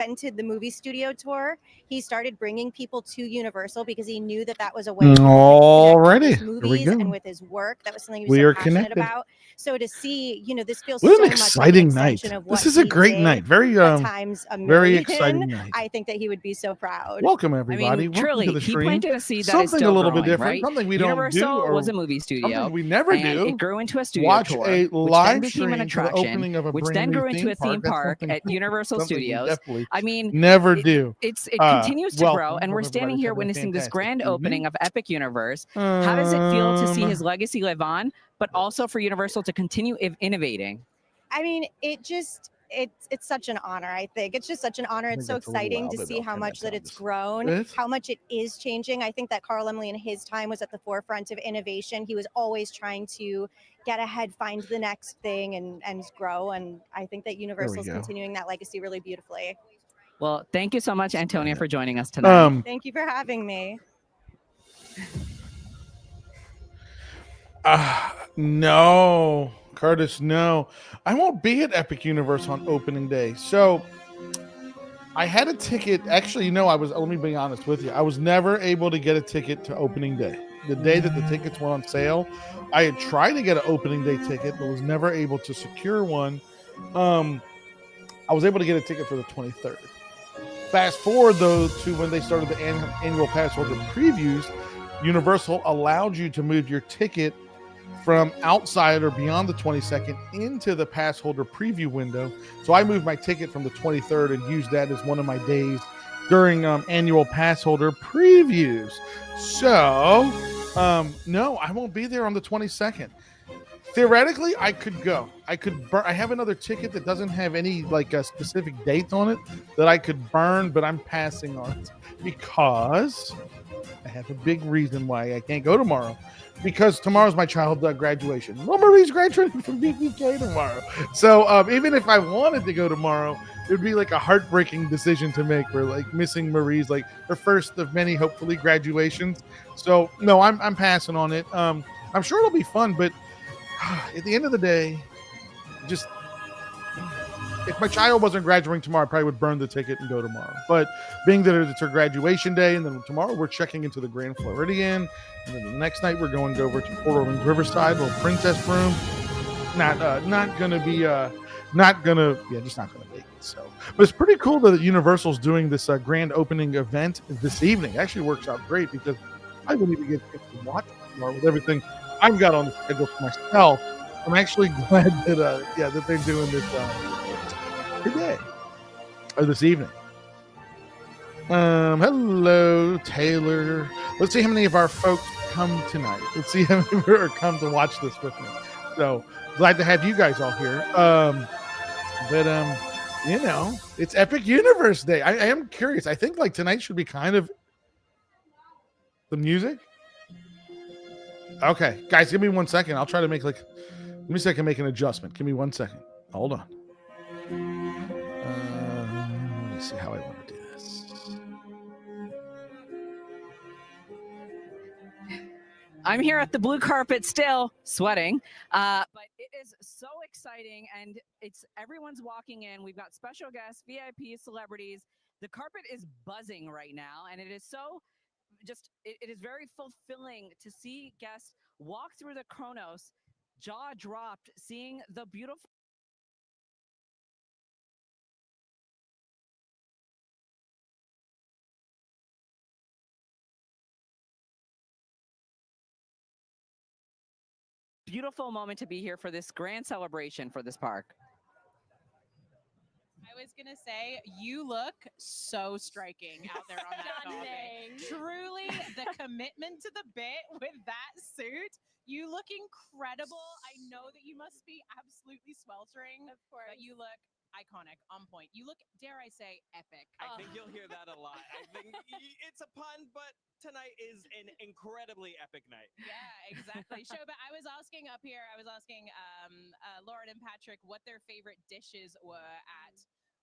invented the movie studio tour. He started bringing people to Universal because he knew that that was a way people could connect with his movies and with his work. That was something he was so passionate about. So to see, this feels so much like an extension of what this is a great night. Very times a very million. exciting night. I think that he would be so proud. Welcome everybody. Welcome truly, to the stream. he planted a seed that something is still a little growing, bit different, right? something we Universal don't do, or was a movie studio, something we never and do. it grew into a studio Watch tour, a which live then became an stream to the attraction, opening of a which brand then new grew into a theme park at Universal something we Studios. definitely I mean, never do. It continues to grow, welcome. and we're Hope standing everybody's here having a witnessing this fantastic grand evening. opening of Epic Universe. How does it feel to see his legacy live on, but also for Universal to continue innovating? I mean, it's such an honor. I think it's just such an honor. It's so exciting to see how much that it's grown, how much it is changing. I think that Carl Laemmle in his time was at the forefront of innovation. He was always trying to get ahead, find the next thing, and grow. And I think that Universal is continuing that legacy really beautifully. Well, thank you so much, Antonia, for joining us tonight. Thank you for having me. No, Curtis, no. I won't be at Epic Universe on opening day. So I had a ticket. Actually, let me be honest with you. I was never able to get a ticket to opening day. The day that the tickets went on sale, I had tried to get an opening day ticket, but was never able to secure one. I was able to get a ticket for the 23rd. Fast forward, though, to when they started the annual pass holder previews, Universal allowed you to move your ticket from outside or beyond the 22nd into the pass holder preview window. So I moved my ticket from the 23rd and used that as one of my days during annual pass holder previews. So, no, I won't be there on the 22nd. Theoretically, I could go. I have another ticket that doesn't have any specific date on it that I could burn, but I'm passing on it because I have a big reason why I can't go tomorrow. Because tomorrow's my child's graduation. Well, Marie's graduating from BBK tomorrow. So even if I wanted to go tomorrow, it would be like a heartbreaking decision to make. We're missing Marie's her first of many, hopefully, graduations. So no, I'm passing on it. I'm sure it'll be fun, but at the end of the day, just if my child wasn't graduating tomorrow, I probably would burn the ticket and go tomorrow. But being that it's her graduation day, and then tomorrow we're checking into the Grand Floridian, and then the next night we're going over to Port Orleans Riverside, little princess room. Just not gonna make it. So, but it's pretty cool that Universal's doing this grand opening event this evening. It actually works out great because I wouldn't even get to watch it tomorrow with everything I've got on the schedule for myself. I'm actually glad that that they're doing this today or this evening. Hello, Taylor. Let's see how many of our folks come tonight. Let's see how many are come to watch this with me. So glad to have you guys all here. It's Epic Universe Day. I am curious. I think tonight should be kind of the music. Okay, guys, give me 1 second. I'll try to make let me see if I can make an adjustment. Give me 1 second. Hold on. Let me see how I want to do this. I'm here at the blue carpet still, sweating, but it is so exciting, and everyone's walking in. We've got special guests, VIP, celebrities. The carpet is buzzing right now, and it is so it is very fulfilling to see guests walk through the Kronos, jaw dropped, seeing the beautiful moment to be here for this grand celebration for this park. I was going to say, you look so striking out there on that balcony. Truly, the commitment to the bit with that suit. You look incredible. I know that you must be absolutely sweltering. Of course. But you look iconic, on point. You look, dare I say, epic. I think you'll hear that a lot. I think it's a pun, but tonight is an incredibly epic night. Yeah, exactly. But I was asking up here, Lauren and Patrick what their favorite dishes were at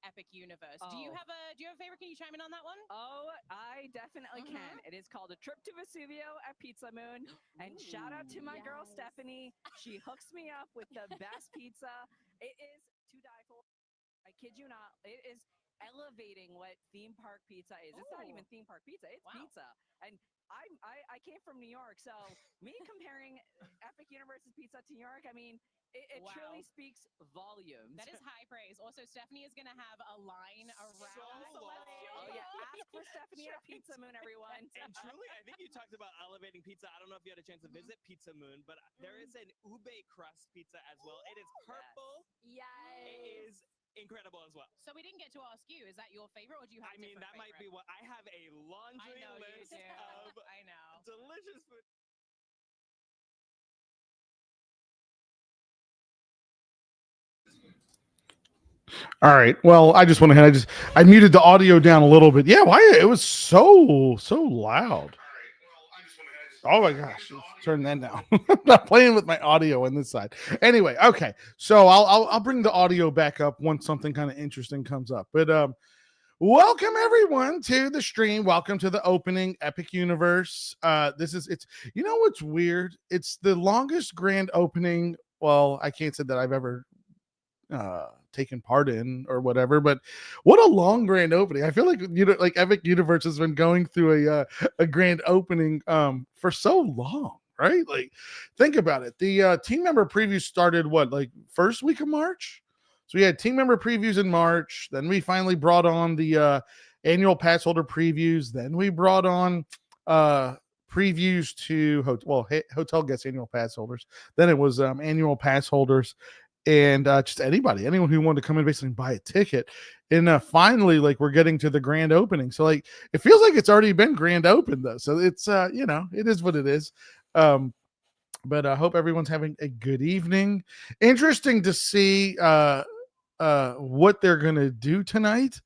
Epic Universe. Do you have a favorite? Can you chime in on that one? Oh, I definitely can. It is called a trip to Vesuvio at Pizza Moon. And shout out to my girl Stephanie. She hooks me up with the best pizza. It is to die for. I kid you not. It is elevating what theme park pizza is. It's not even theme park pizza; it's pizza. And I came from New York, so me comparing Epic Universe's pizza to New York, I mean, it truly speaks volumes. That is high praise. Also, Stephanie is going to have a line around. Oh yeah, ask for Stephanie at Pizza Moon, everyone. And truly, I think you talked about elevating pizza. I don't know if you had a chance to visit Pizza Moon, but there is an ube crust pizza as well. It is purple. Yes. It is incredible as well. So we didn't get to ask you, is that your favorite, or do you have? I mean, that might be what I have a laundry list of I know. delicious food. All right. Well, I just went ahead. I muted the audio down a little bit. Yeah, why it was so loud. Oh my gosh, let's turn that down. I'm not playing with my audio on this side. Anyway, okay. So I'll bring the audio back up once something kind of interesting comes up. But welcome everyone to the stream. Welcome to the opening Epic Universe. It's you know what's weird? It's the longest grand opening. Well, I can't say that I've ever taken part in or whatever, but what a long grand opening. I feel like like Epic Universe has been going through a grand opening for so long, right? Like, think about it. The team member previews started like first week of March. So we had team member previews in March. Then we finally brought on the annual pass holder previews. Then we brought on previews to hotel guest annual pass holders. Then it was annual pass holders. And just anyone who wanted to come in basically buy a ticket. And finally, like, we're getting to the grand opening. So like, it feels like it's already been grand opened though. So it's, it is what it is. But I hope everyone's having a good evening. Interesting to see what they're going to do tonight.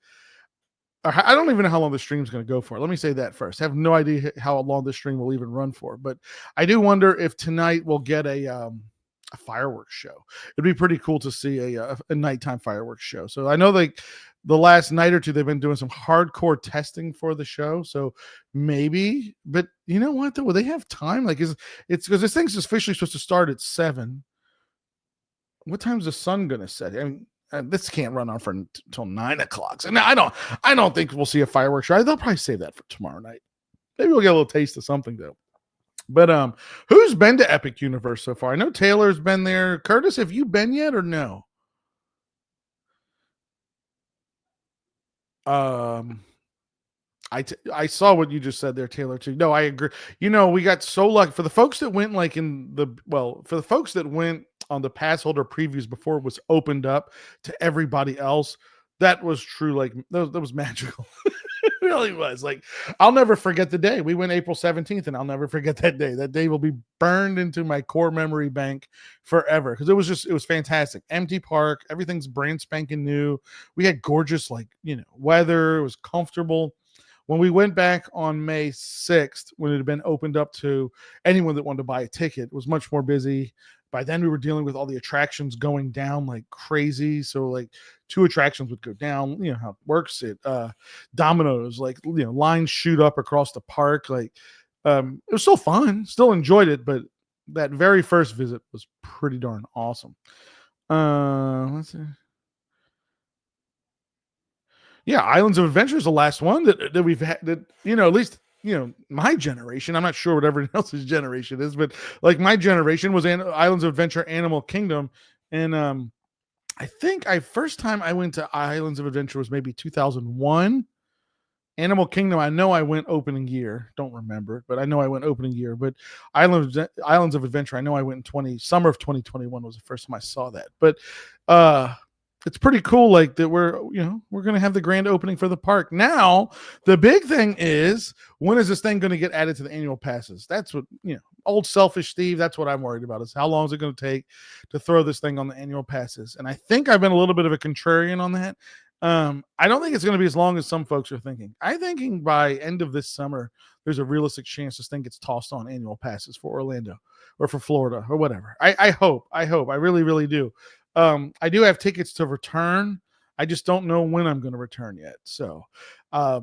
I don't even know how long the stream's going to go for. Let me say that first. I have no idea how long the stream will even run for, but I do wonder if tonight we'll get a fireworks show. It'd be pretty cool to see a nighttime fireworks show. So I know like the last night or two they've been doing some hardcore testing for the show. So maybe, but you know what though? Will they have time? Like it's because this thing's officially supposed to start at 7. What time's the sun gonna set? I mean, this can't run on for until 9 o'clock. So I don't think we'll see a fireworks show. They'll probably save that for tomorrow night. Maybe we'll get a little taste of something though. But who's been to Epic Universe so far? I know Taylor's been there. Curtis, have you been yet or no? I saw what you just said there, Taylor, too. No, I agree. We got so lucky. For the folks that went for the folks that went on the pass holder previews before it was opened up to everybody else, that was true. Like, that was magical. It really was. Like, I'll never forget the day. We went April 17th, and I'll never forget that day. That day will be burned into my core memory bank forever because it was fantastic. Empty park. Everything's brand spanking new. We had gorgeous, weather. It was comfortable. When we went back on May 6th, when it had been opened up to anyone that wanted to buy a ticket, it was much more busy. By then we were dealing with all the attractions going down like crazy. So like 2 attractions would go down, how it works. Dominoes, lines shoot up across the park. Like, it was so fun, still enjoyed it. But that very first visit was pretty darn awesome. Let's see. Yeah. Islands of Adventure is the last one that we've had that, at least, my generation, I'm not sure what everyone else's generation is, but like my generation was Islands of Adventure, Animal Kingdom. And I think first time I went to Islands of Adventure was maybe 2001. Animal Kingdom, I know I went opening year. Don't remember it, but I know I went opening year. But Islands of Adventure, I know I went in summer of 2021 was the first time I saw that. But it's pretty cool, like that we're going to have the grand opening for the park. Now, the big thing is, when is this thing going to get added to the annual passes? That's what, old selfish Steve, that's what I'm worried about, is how long is it going to take to throw this thing on the annual passes? And I think I've been a little bit of a contrarian on that. I don't think it's going to be as long as some folks are thinking. I'm thinking by end of this summer, there's a realistic chance this thing gets tossed on annual passes for Orlando or for Florida or whatever. I hope. I really, really do. I do have tickets to return. I just don't know when I'm going to return yet. So I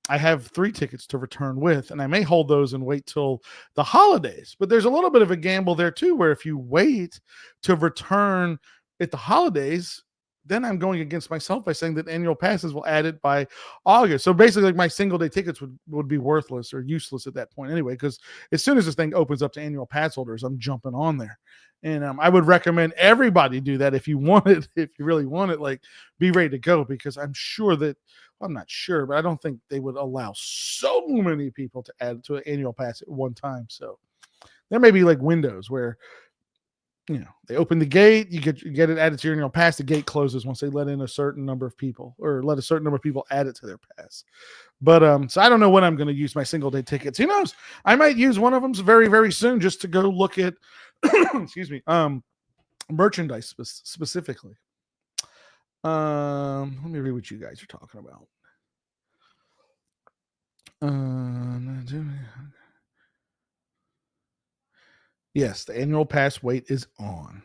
have 3 tickets to return with, and I may hold those and wait till the holidays. But there's a little bit of a gamble there too, where if you wait to return at the holidays, then I'm going against myself by saying that annual passes will add it by August. So basically, like my single day tickets would be worthless or useless at that point anyway, because as soon as this thing opens up to annual pass holders, I'm jumping on there. And I would recommend everybody do that if you want it, if you really want it, like be ready to go, because I'm sure that, well, I'm not sure, but I don't think they would allow so many people to add to an annual pass at one time. So there may be like windows where, you know, they open the gate, you get it added to your annual pass, the gate closes once they let in a certain number of people, or let a certain number of people add it to their pass. But so I don't know when I'm going to use my single day tickets. Who knows? I might use one of them very, very soon just to go look at excuse me, merchandise specifically. Let me read what you guys are talking about. Yes, the annual pass wait is on.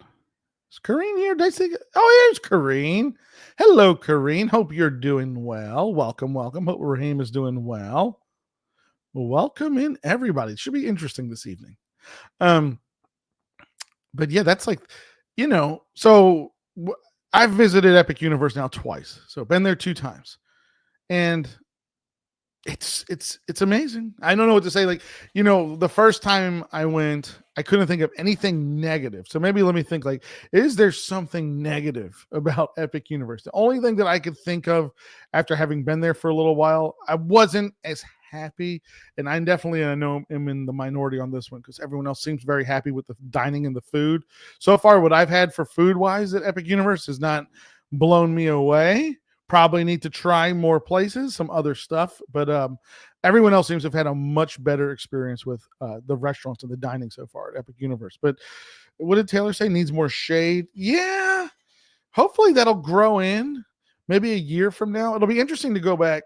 Is Kareen here? Did I say? Oh, here's Kareen. Hello, Kareen. Hope you're doing well. Welcome. Hope Raheem is doing well. Welcome in, everybody. It should be interesting this evening. But yeah, that's like, you know, so I've visited Epic Universe now twice. So been there 2 times. And it's amazing. I don't know what to say. Like, you know, the first time I went, I couldn't think of anything negative. So maybe let me think, like, is there something negative about Epic Universe? The only thing that I could think of after having been there for a little while, I wasn't as happy, and I know I'm in the minority on this one because everyone else seems very happy with the dining and the food. So far, what I've had for food wise at Epic Universe has not blown me away. Probably need to try more places, some other stuff, but everyone else seems to have had a much better experience with the restaurants and the dining so far at Epic Universe. But what did Taylor say? Needs more shade. Yeah, hopefully that'll grow in maybe a year from now. It'll be interesting to go back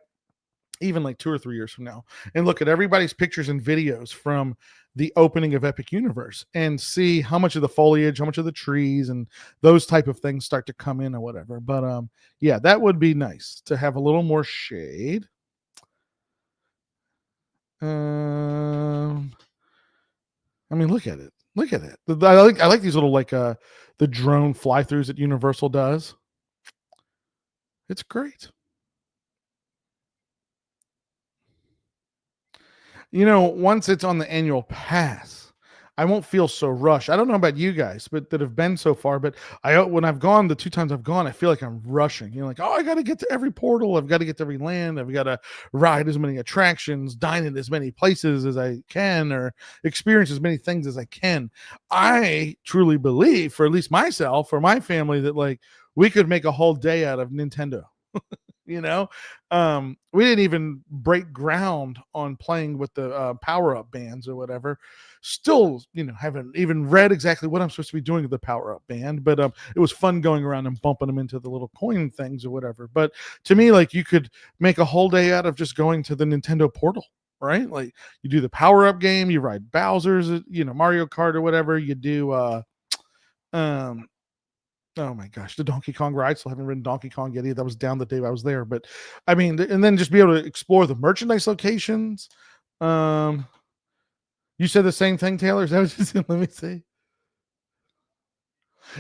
even like 2 or 3 years from now and look at everybody's pictures and videos from the opening of Epic Universe and see how much of the foliage, how much of the trees and those type of things start to come in or whatever. But yeah, that would be nice to have a little more shade. I mean, look at it. I like these little, like, the drone fly-throughs that Universal does. It's great. You know, once it's on the annual pass, I won't feel so rushed. I don't know about you guys, but that have been so far. But when I've gone, the 2 times I've gone, I feel like I'm rushing. You know, like, oh, I got to get to every portal. I've got to get to every land. I've got to ride as many attractions, dine at as many places as I can, or experience as many things as I can. I truly believe, for at least myself, for my family, that like we could make a whole day out of Nintendo. You know, we didn't even break ground on playing with the power-up bands or whatever. Still, you know, haven't even read exactly what I'm supposed to be doing with the power-up band, but it was fun going around and bumping them into the little coin things or whatever. But to me, like, you could make a whole day out of just going to the Nintendo portal, right? Like, you do the power-up game, you ride Bowser's, you know, Mario Kart or whatever. You do oh my gosh, the Donkey Kong ride. Still haven't ridden Donkey Kong yet either. That was down the day I was there. But I mean, and then just be able to explore the merchandise locations. You said the same thing, Taylor? Is that what you said? Let me see.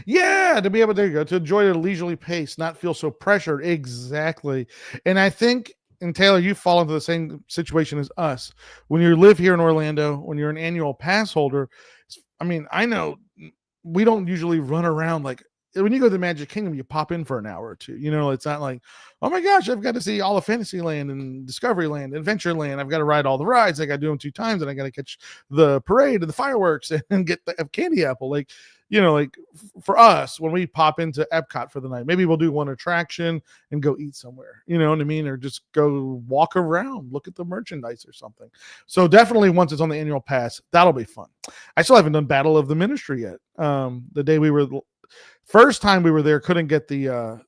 Yeah, to be able, there you go, to enjoy it at a leisurely pace, not feel so pressured. Exactly. And I think, and Taylor, you fall into the same situation as us. When you live here in Orlando, when you're an annual pass holder, I mean, I know we don't usually run around like, when you go to the Magic Kingdom, you pop in for an hour or 2. You know, it's not like, oh my gosh, I've got to see all of Fantasyland and Discoveryland, Adventureland. I've got to ride all the rides. I got to do them 2 times, and I got to catch the parade and the fireworks and get the candy apple. Like, you know, like for us, when we pop into Epcot for the night, maybe we'll do one attraction and go eat somewhere. You know what I mean? Or just go walk around, look at the merchandise or something. So definitely, once it's on the annual pass, that'll be fun. I still haven't done Battle of the Ministry yet. The day we were. First time we were there, couldn't get the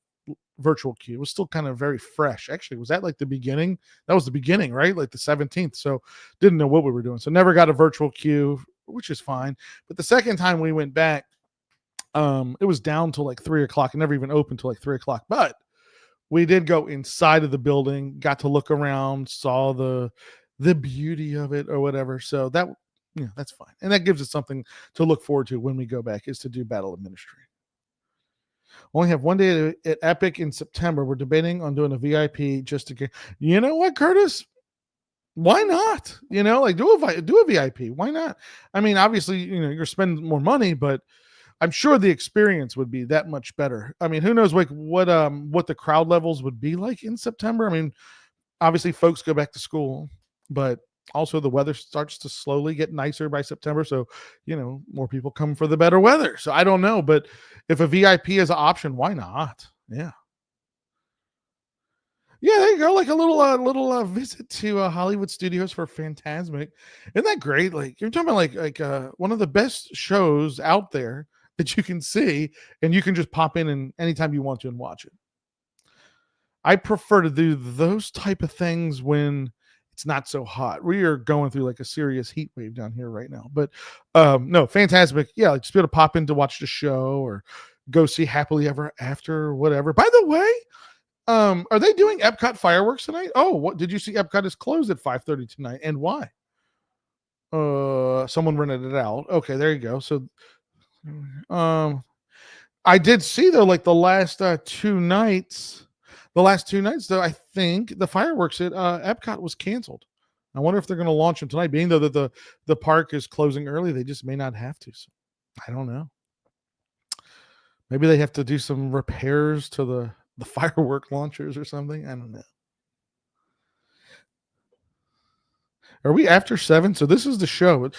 virtual queue. It was still kind of very fresh. Actually, was that like the beginning? That was the beginning, right? Like the 17th. So didn't know what we were doing. So never got a virtual queue, which is fine. But the second time we went back, it was down till like 3 o'clock. It never even opened till like 3 o'clock. But we did go inside of the building, got to look around, saw the beauty of it or whatever. So that, you know, that's fine. And that gives us something to look forward to when we go back, is to do Battle of Ministry. Only have one day at Epic in September. We're debating on doing a VIP just to get. You know what, Curtis? Why not? Like do a VIP. Why not? I mean, obviously, you're spending more money, but I'm sure the experience would be that much better. I mean, who knows what the crowd levels would be like in September? I mean, obviously folks go back to school, but also the weather starts to slowly get nicer by September. So, more people come for the better weather. So I don't know, but if a VIP is an option, why not? Yeah. Yeah, there you go. Like a little visit to Hollywood Studios for Phantasmic. Isn't that great? Like you're talking about like one of the best shows out there that you can see, and you can just pop in and anytime you want to and watch it. I prefer to do those type of things when it's not so hot. We are going through like a serious heat wave down here right now. But no, Phantasmic. Yeah, like just be able to pop in to watch the show or go see Happily Ever After or whatever. By the way, are they doing Epcot fireworks tonight? Oh, what did you see? Epcot is closed at 5:30 tonight. And why? Someone rented it out. Okay, there you go. So I did see though, like the last two nights, though, I think the fireworks at Epcot was canceled. I wonder if they're going to launch them tonight, being though that the park is closing early. They just may not have to. So I don't know. Maybe they have to do some repairs to the firework launchers or something. I don't know. Are we after 7? So this is the show.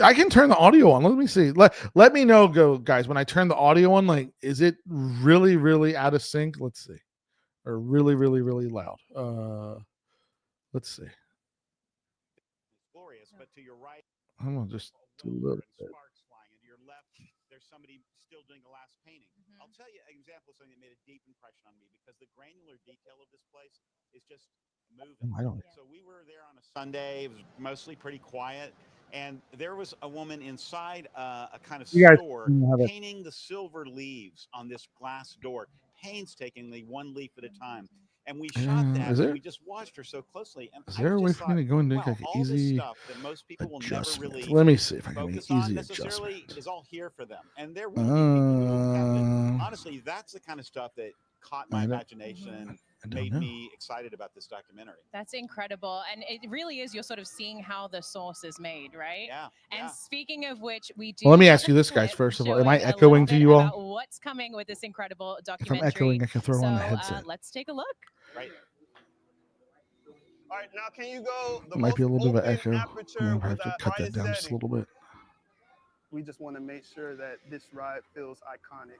I can turn the audio on. Let me see. Let me know, guys, when I turn the audio on, like, is it really, really out of sync? Let's see. Or really, really, really loud. Let's see. Glorious, but to your right, I'm gonna just do a little bit. Sparks flying, and to your left, there's somebody still doing the last painting. I'll tell you an example of something that made a deep impression on me because the granular detail of this place is just moving. I don't. So we were there on a Sunday. It was mostly pretty quiet, and there was a woman inside a kind of store painting the silver leaves on this glass door, painstakingly, one leaf at a time. And we shot that. And we just watched her so closely. And is there a way for me to go and do like an easy stuff that most people will never really Let me see if I can focus make on easy necessarily adjustment. is all here for them. And there will be people who have it. Honestly, that's the kind of stuff that caught my imagination and made me excited about this documentary. That's incredible. And it really is, you're sort of seeing how the sauce is made, right? Yeah. And speaking of which, we do. Well, let me ask you this, guys, first of all. Am I echoing to you all? What's coming with this incredible If documentary? I'm echoing, I can throw on the headset. Let's take a look. Right. All right, now can you go? It might be a little bit of an echo. I'm gonna have to cut that down just a little bit. We just want to make sure that this ride feels iconic.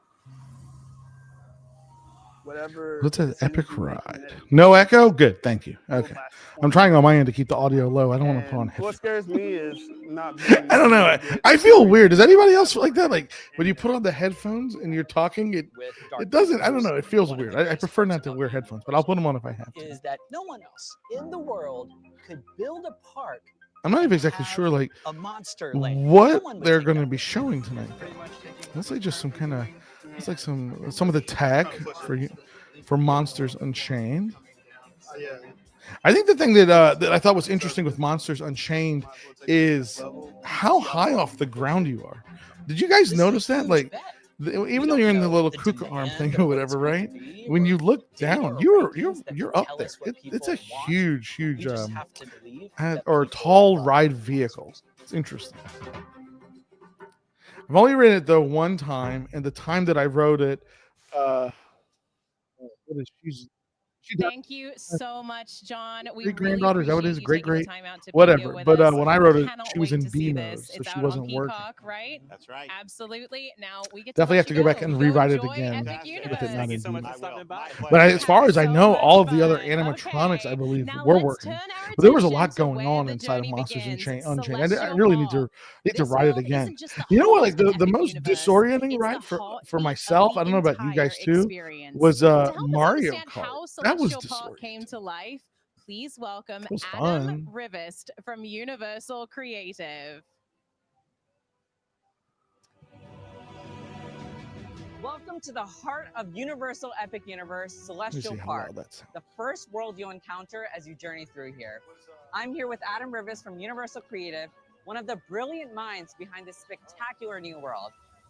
Whatever. What's an epic ride? No echo? Good, thank you. Okay. I'm trying on my end to keep the audio low. I don't want to put on headphones. What scares me is not. I don't know. I feel weird. Does anybody else feel like that? Like when you put on the headphones and you're talking, it doesn't. I don't know. It feels weird. I prefer not to wear headphones, but I'll put them on if I have to. Is that no one else in the world could build a park? I'm not even exactly sure, like, a monster lake. what they're going to be showing tonight. That's like just some kind of. It's like some of the tech for Monsters Unchained. I think the thing that I thought was interesting with Monsters Unchained is how high off the ground you are. Did you guys notice that? Like, even though you're in the little Kuka arm thing or whatever, right? When you look down, you're up there. It's a huge or tall ride vehicle. It's interesting. I've only ridden it though one time, and the time that I rode it, Thank you so much, John. We granddaughter, is that what it is? Great, whatever. But when I wrote it, she was in B mode, so she wasn't working. Right? That's right. Absolutely. Now we get definitely have to go back and rewrite it again with it not in B mode. But as far as I know, all of the other animatronics, I believe, were working. But there was a lot going on inside of Monsters Unchained. I really need to ride it again. You know what? Like the most disorienting ride for myself, I don't know about you guys too, was Mario Kart. That was disorienting. Came to life. Please welcome Adam Rivest from Universal Creative. Welcome to the heart of Universal Epic Universe, Celestial Park, the first world you'll encounter as you journey through here. I'm here with Adam Rivest from Universal Creative, one of the brilliant minds behind this spectacular new world.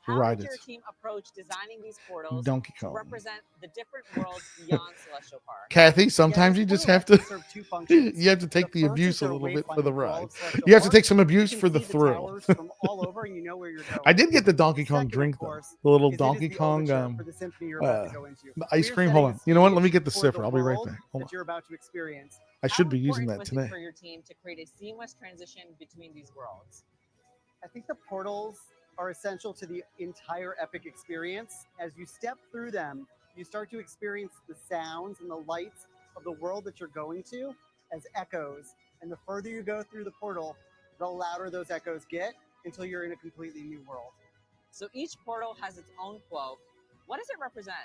How ride did your it. team approach designing these portals Donkey to Kong. represent the different worlds beyond Celestial Park? Kathy, sometimes you just have to serve two functions. you have to take the first is abuse a their little bit for the wayfinding for all ride. of Celestial You have to Park. take some You abuse can for the see thrill. towers from all over, and you know where you're going. I did get the Donkey Kong Second, drink of though. course, The little is it is Donkey the Kong overture for the symphony you're about to go into. the ice We are cream. setting Hold a on. You know what? Let me stage get the for sipper. I'll be right world back. Hold on. that you're about to experience. I should be using that was it today. for your team to create a seamless transition between these worlds? I think the portals are essential to the entire Epic experience. As you step through them, you start to experience the sounds and the lights of the world that you're going to as echoes. And the further you go through the portal, the louder those echoes get until you're in a completely new world. So each portal has its own quote. What does it represent?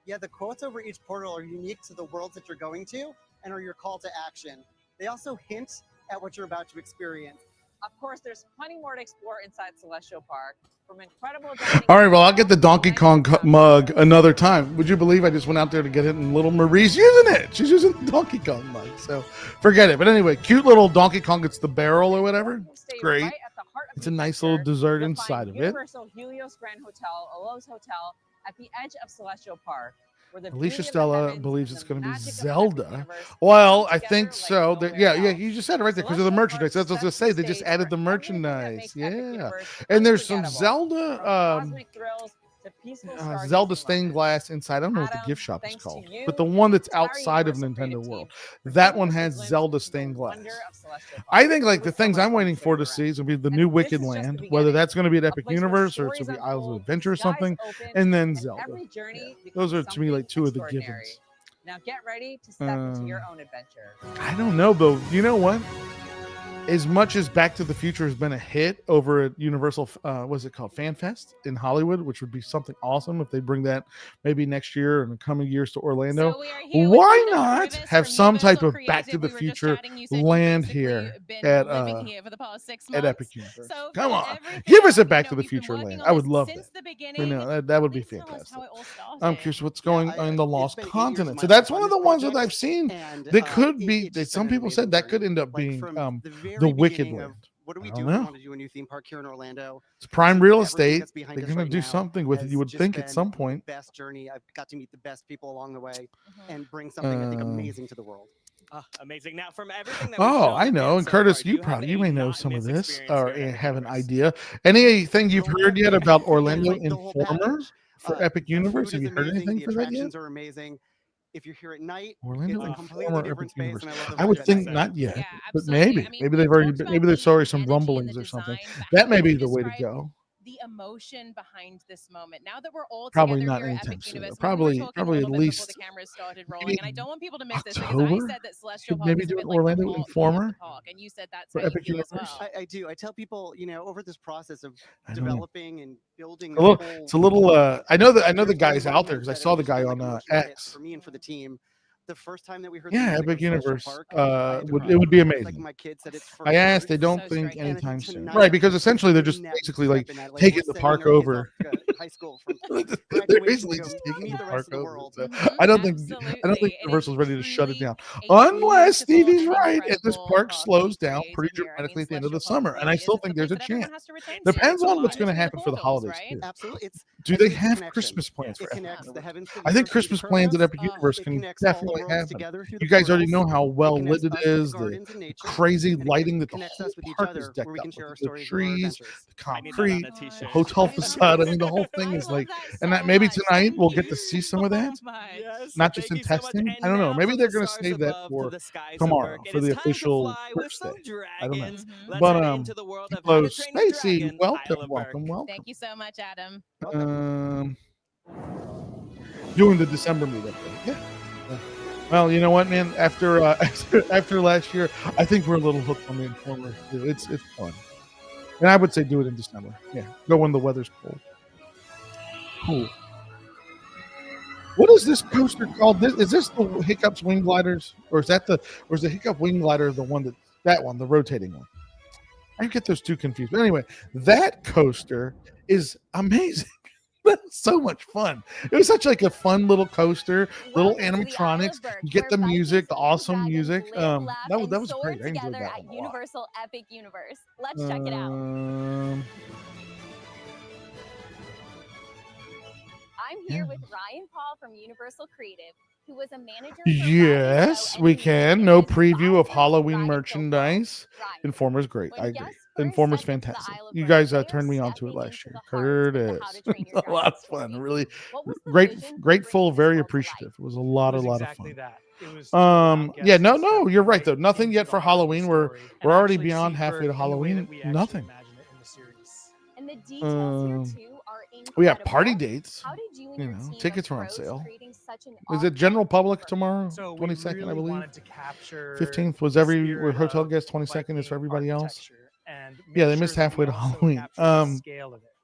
Yeah, the quotes over each portal are unique to the worlds that you're going to and are your call to action. They also hint at what you're about to experience. Of course, there's plenty more to explore inside Celestial Park. From incredible. All right, well, I'll get the Donkey Kong mug another time. Would you believe I just went out there to get it and little Marie's using it? She's using the Donkey Kong mug, so forget it. But anyway, cute little Donkey Kong. It's the barrel or whatever. It's great. Right at the heart of It's a the nice adventure. little dessert You'll inside find of it. Universal Helios Grand Hotel, a Lowe's Hotel, at the edge of Celestial Park. Where the Alicia beauty of the Stella heavens believes and it's the going to be magic of the Zelda. universe Well, come I together think like so. nowhere Yeah, else. you just said it right there because of the Celestial merchandise. Park That's what I was sets going to the say. They just stage added for the everything that merchandise. makes Epic Yeah. Universe And there's some unforgettable. Zelda From cosmic thrills to peaceful stargazing Zelda stained moments. glass inside. I don't know what the Adam, gift shop is thanks to called, you but the one that's and the entire outside of Universal Nintendo creative World, team for that giving one us a has glimpse Zelda into the stained glass. wonder of Celestial Park. I think like It the was so things much I'm fun waiting to for show to you see around. is will be the And new this Wicked is just the Land, whether beginning. that's going to be at A Epic place where Universe or it's stories going to be Isles of unfold, Adventure or skies something, open, and then and Zelda. every journey Those becomes are to me like something two of the extraordinary. givens. Now get ready to step into your own adventure. I don't know, though. You know what? As much as Back to the Future has been a hit over at Universal, what's it called, Fan Fest in Hollywood, which would be something awesome if they bring that maybe next year and the coming years to Orlando. So we are here with Why Adam not Rivas have from some type Universal of Back to Creative. the We were just Future chatting. You said you've land basically here been at living here for the past 6 at months. Epic Universe? So Come for on, everything give us a that, Back to the you've been Future working land. on I would this love since that. the beginning. You know, that would be Please tell us fantastic. how it all started. I'm curious what's going in the Lost been 8 years of Continent. my So that's life one on of the this ones that project, I've seen and that could it- be. it's just Some been an people said amazing that could journey. end up Like, being from the very the Wicked beginning of Land. what do we I do? don't We know. want to do a new theme park here in Orlando. It's prime to real everything estate. that's behind They're us going right to do now something with it. has You would just think at been some the point. best journey. I've got to meet the best people along the way and bring something I think amazing to the world. Amazing. Now, from everything that we've Oh, shown I know. again And so Curtis, far, you do have probably a may know not some of miss this experience or here at Epic have an Universe? idea. Anything you've heard yet about Orlando the whole Informer package. for Epic The Universe? food Have is you heard amazing. anything The for that yet? attractions are amazing. If you're here at night, Orlando it's a completely Informer different Epic space, Universe. and I love the I would vibe think inside. not yet, Yeah, but absolutely. maybe. I mean, Maybe we they've already. talked about Maybe there's the already some energy and rumblings the or something. design, but That how may would be you the way to describe go. the emotion behind this moment? Now that we're all Probably together not here at anytime Epic soon. Universe, we were Probably talking a at little bit before least the cameras started rolling, maybe and I don't want people to miss this because I October. said that Celestial Could Park maybe is a do bit an like the Orlando heart of the Informer park, and you said that's for how you Epic feel as Universe. well. I do. I tell people, over this process of I don't know. developing and building A this little, whole it's a little. I know that. I know the there's one guys out moment there because I that saw the just guy felt on like a emotional hit X. for me and for the team. The first time that we heard Yeah, the music Epic of Celestial Universe. Park, I had to cry. It would be It's like amazing. my kid said it's for I asked. They birds. don't So think striking. And I anytime think soon, tonight right? Because essentially they're the just next basically like step in that, taking we're the sending park our kids over. off to high school from They're graduation basically to go just meet taking the the rest park of the over. world. So Mhm, I don't think absolutely. It is Universal's ready to shut it truly down, a unless beautiful Stevie's and right and this incredible park park slows being down created pretty here. I mean, dramatically at the end of the Celestial Park summer. And I really still is the think there's place a that everyone chance. has to return to. Depends It's on what's in going to between the happen for the portals, holidays right? too. Absolutely, Do I they think it's a have connection. Christmas plans It for Epic connects the Universe? heavens to the I think earth through the Christmas plans at portals. Epic Oh, Universe It can connects all the definitely worlds happen. together through You the guys already portals. know how It well connects lit it us with the is, the gardens and nature, crazy and it lighting that the connects whole us with each park is other, decked where we out can with. share our The stories and our trees, adventures. the I need that on concrete, a the t-shirt. hotel I facade. I love mean, the whole that. thing I is love like, that and so that maybe much. tonight we'll Thank get to see you some of that. so much. Yes, Not just thank in you so much. testing. And I don't know. now Maybe from they're the going to stars save that above to for the skies tomorrow above, it for is the time to official fly with birthday. some I don't know. dragons. Mhm. Let's But head into the world of How hello, to Train Your Stacy. Dragon, Welcome, Isle of welcome, Berk. welcome. Thank you so much, Adam. Doing the December meetup. Yeah. Well, you know what, man? After after last year, I think we're a little hooked on the Informer. It's fun, and I would say do it in December. Yeah, go when the weather's cold. Cool. What is this coaster called? Is this the Hiccups Wing Gliders, or is the Hiccup Wing Glider the one that one, the rotating one? I get those two confused. But anyway, that coaster is amazing. That's so much fun. It was such like a fun little coaster, little animatronics. You get the music, the awesome music. That was great. I enjoyed that one a lot. Universal Epic Universe. Let's check it out. I'm here with Ryan Paul from Universal Creative, who was a manager. Yes, we can. No preview of Halloween merchandise. Informer's great. I agree. Informer's fantastic. You guys turned me on to it last year. Curtis. A lot of fun. Really grateful, very appreciative. It was a lot of fun. Yeah, no, you're right though. Nothing yet for Halloween. We're already beyond halfway to Halloween. Nothing. And the details here too are incredible. We have party dates. How did you and your team tickets are on approach sale. creating such an Is it general public tomorrow? So 22nd, really I believe. wanted to capture 15th was the hotel spirit guests. of 22nd is for everybody else. architecture and Yeah, make they missed sure that halfway we to also Halloween. capture the scale of it.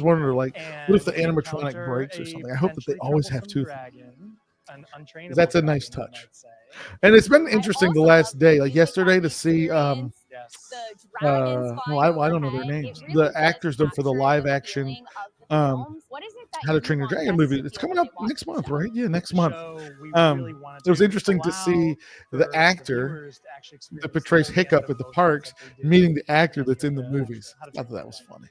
always wonder, like, what if the And you animatronic encounter breaks or a something? I hope that they potentially always have troublesome two. dragon, an untrainable That's a nice dragon, you touch. might say. And it's been interesting the last day, like yesterday, to see Yes. I don't know their names. The actors done for the live action How to Train Your Dragon movie. It's coming up next month, right? Yeah, next month. It was interesting to see the actor that portrays Hiccup at the parks meeting the actor that's in the movies. I thought that was funny.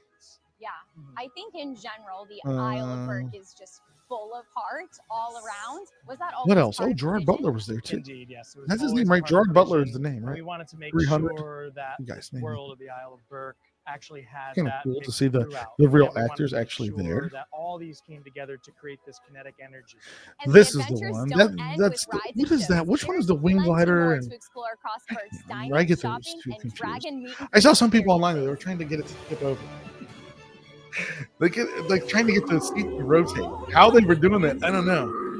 Yeah, I think in general the Isle of Berk is just full of heart all around. Was that all? What else? Oh, Gerard Butler was there too. Indeed, yes. It was That's his always name, a right? part of Gerard the Butler is vision, the name, and right? We wanted to make 300. sure that You guys the name it. world of the Isle of Berk actually had Kind of that cool to mix see the throughout. real Yeah, we wanted actors to make actually sure there. That all these came together to create this kinetic energy. And This the is the adventures one. don't end That's with rides what and is that? shows. Which one There's is the wing plenty glider? more And to explore across Berk's dining, I get those shopping, two and confused. dragon meet and I saw greet some people online that experiences. they were trying to get it to tip over. Like trying to get the seat to rotate. How they were doing that, I don't know.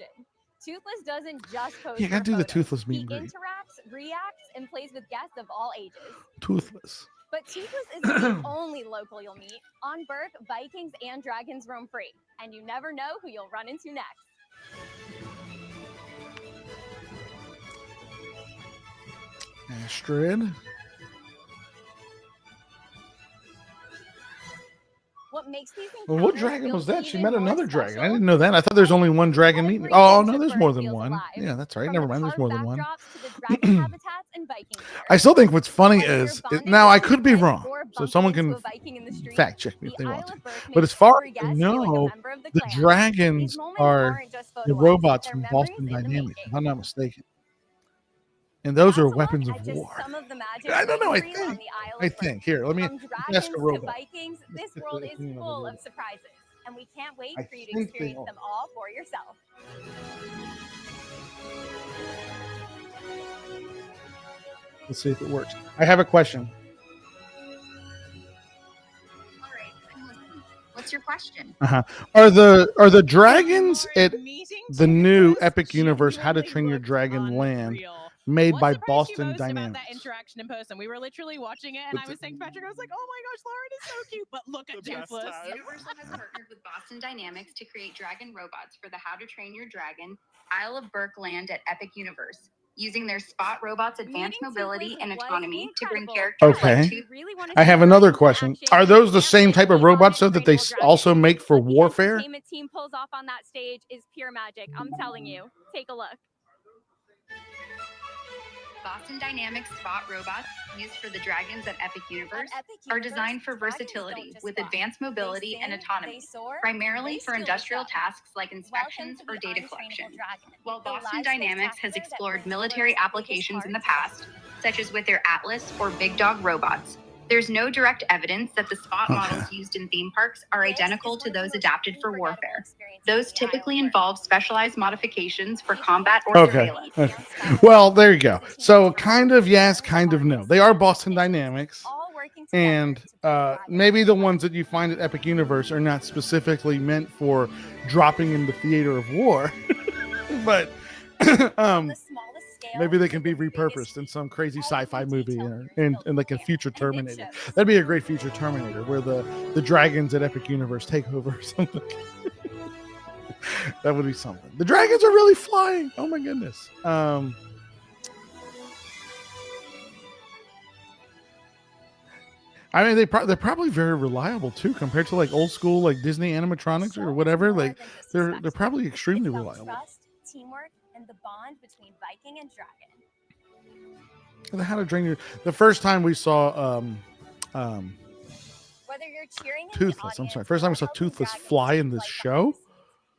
action. Toothless doesn't just post. Yeah, I gotta for do the photos. Toothless meet He and greet. interacts, reacts, and plays with guests of all ages. Toothless. But Toothless isn't the only local you'll meet. On Burke, Vikings and Dragons roam free, and you never know who you'll run into next. Astrid. What makes these Well, what encounters dragon feel was that? She even met more another dragon. I special didn't know that. I thought there's only one dragon meeting. every Oh, inch no, of there's Bern more than feels one. alive. Yeah, that's right. From Never the mind. There's more than one. backdrops to the dragon habitats and Viking gear. I still think what's funny Whether you're is bonding now I with a could be Viking wrong, or so bumping someone into can a Viking in the street, fact check me if the they Isle want to. of Berk But makes as far every as I guest feel like a know, member of the the clan. dragons These moments are aren't just the photo ops, robots they're from memories Boston in the Dynamics, if making. I'm not mistaken. And those are That's a weapons look of at just war. some of the magic I don't know. I waiting on think. the Isle I of Berk. think. Here, let me From ask dragons a to robot. Vikings, this world is full of surprises, and we can't wait I for you to think they experience are. them all for yourself. Let's see if it works. I have a question. All right, I'm listening. What's your question? Are the dragons at the new Epic Universe How to Train Your Dragon Land made by Boston Most about Dynamics? that interaction in person. We were literally watching it, and I was saying to Patrick, I was like, "Oh my gosh, Lauren is so cute!" But look at Toothless. Universal has partnered with Boston Dynamics to create dragon robots for the How to Train Your Dragon Isle of Berk land at Epic Universe, using their Spot Robot's advanced mobility and autonomy to bring characters Okay. like Tooth. I have another question. Are those the same type of robots though that they also make for warfare? Entertainment team pulls off on that stage is pure magic. I'm telling you. Take a look. Boston Dynamics Spot robots used for the dragons at Epic Universe are designed for versatility with advanced mobility and autonomy, primarily for industrial tasks like inspections or data collection. While Boston Dynamics has explored military applications in the past, such as with their Atlas or Big Dog robots, there's no direct evidence that the Spot models used in theme parks are identical to those adapted for warfare. Those typically involve specialized modifications for combat or surveillance. Okay. Well, there you go. So kind of yes, kind of no. They are Boston Dynamics, and maybe the ones that you find at Epic Universe are not specifically meant for dropping in the theater of war, but maybe they can be repurposed in some crazy sci-fi movie or in like a future Terminator. That'd be a great future Terminator where the dragons at Epic Universe take over or something. That would be something. The dragons are really flying. Oh my goodness. I mean, they're probably very reliable too, compared to like old school like Disney animatronics or whatever. Like they're probably extremely reliable. Trust, teamwork, and the bond between Viking and dragon. How to Train Your. The first time we saw Whether you're cheering in the Toothless. I'm sorry. First time we saw Toothless fly in this show.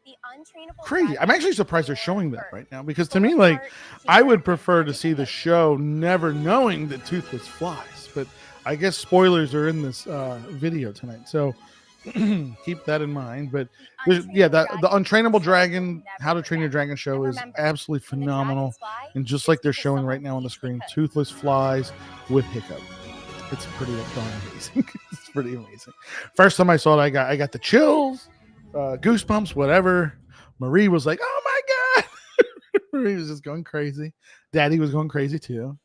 the untrainable Crazy. I'm actually surprised they're showing that right now because to me, like, I would prefer to see the show never knowing that Toothless flies. But I guess spoilers are in this video tonight, so keep that in mind. But yeah, the Untrainable Dragon, How to Train Your Dragon show is absolutely phenomenal, and just like they're showing right now on the screen, Toothless flies with Hiccup. It's pretty darn amazing. It's pretty amazing. First time I saw it, I got the chills, goosebumps, whatever. Marie was like, "Oh my god!" Marie was just going crazy. Daddy was going crazy too.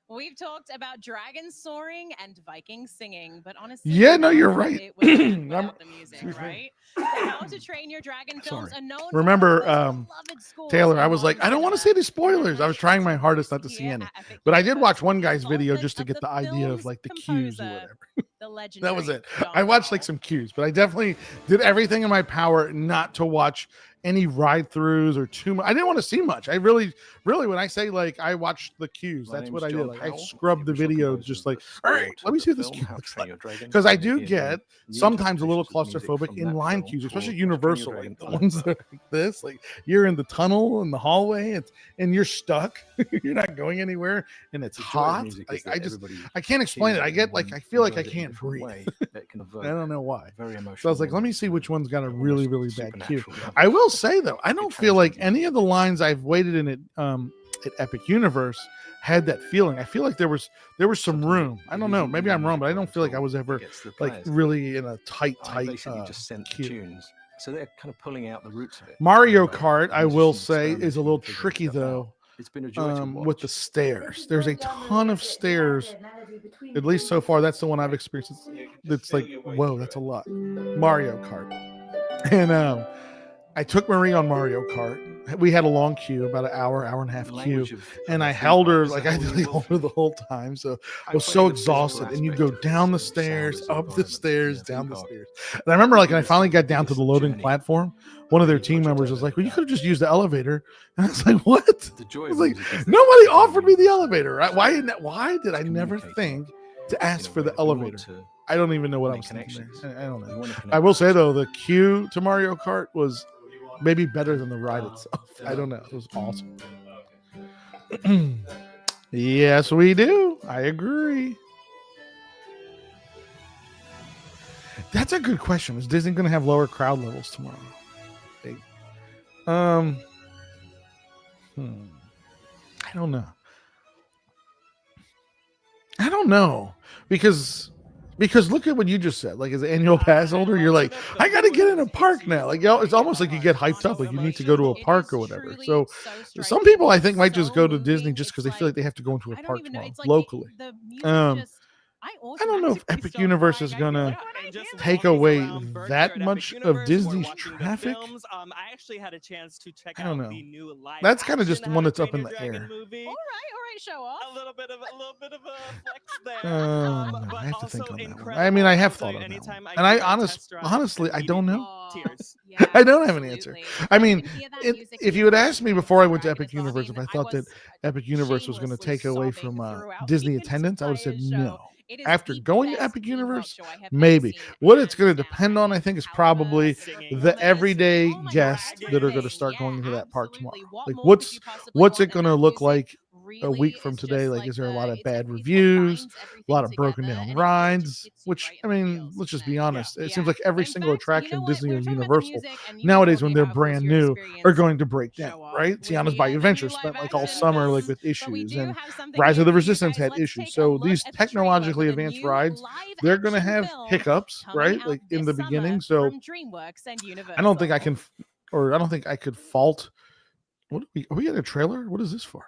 We've talked about dragons soaring and Vikings singing, but honestly, Yeah, no, you're right. It without the music, right? The How to Train Your Dragon films are known. Remember, Taylor, I was like, I don't want to see the spoilers. I was trying my hardest not to see any, but I did watch one guy's video just to get the idea of like the cues or whatever. That was it. I watched like some cues, but I definitely did everything in my power not to watch any ride throughs or too much. I didn't want to see much. I really, when I say like I watched the cues, that's what I did. Like I scrubbed the video, just like, all right, let me see what this cue looks like. Because I do get sometimes a little claustrophobic in line cues, especially Universal, like the ones that are like this. Like you're in the tunnel in the hallway, and you're stuck. You're not going anywhere, and it's hot. Like, I can't explain it. I get like I feel like I can't breathe. I don't know why. So I was like, let me see which one's got a really, really bad cue. I will say though, I don't feel like any of the lines I've waited in at Epic Universe had that feeling. I feel like there was some room. I don't know. Maybe I'm wrong, but I don't feel like I was ever like really in a tight queue. So they're kind of pulling out the roots of it. Mario Kart, I will say, is a little tricky though. It's been a joy to watch. With the stairs. There's a ton of stairs. At least so far, that's the one I've experienced. It's like, whoa, that's a lot. Mario Kart. And I took Marie on Mario Kart. we had a long queue, about an hour and a half queue, and I held her like I did hold her the whole time. So I was so exhausted. And you go down the stairs, up the stairs, down the stairs. And I remember like when I finally got down to the loading platform, one of their team members was like, "Well, you could have just used the elevator." And I was like, "What?" I was like, "Nobody offered me the elevator. Right? Why did I never think to ask for the elevator?" I don't even know what I was thinking there. I don't know. I will say though, the queue to Mario Kart was maybe better than the ride itself. I don't know. It was awesome. Yes, we do. I agree. That's a good question. Is Disney going to have lower crowd levels tomorrow? I don't know. I don't know because look at what you just said. Like as an annual pass holder, you're like, I got to get in a park now. Like it's almost like you get hyped up, like you need to go to a park or whatever. So some people I think might just go to Disney just because they feel like they have to go into a park tomorrow locally. I don't know if Epic Universe is gonna take away that much of Disney's traffic. I actually had a chance to check I don't out know. the new live That's kind of just action one that's up How to in the Train Your air. Dragon movie. All right, show off. A little bit of a flex there. No, but I have to think also on that one. incredible. I mean, I have So thought on that anytime one. I And I do a test drive, honestly, I don't know. Tears. I don't have an answer. I mean, if you had asked me before I went to Epic Universe if I thought that Epic Universe was going to take away from Disney attendance, I would have said no. After going to Epic Universe, maybe. What it's going to depend on, I think, is probably the everyday guests that are going to start going into that park tomorrow. Like, what's it going to look like a week from today? Like, is there a lot of bad reviews, a lot of broken down rides? Which, I mean, let's just be honest. It seems like every single attraction Disney or Universal nowadays, when they're brand new, are going to break down, right? Tiana's Bayou Adventure spent like all summer like with issues, and Rise of the Resistance had issues. So these technologically advanced rides, they're going to have hiccups, right? Like in the beginning. So I don't think I can, or I don't think I could fault. What are we getting a trailer? What is this for?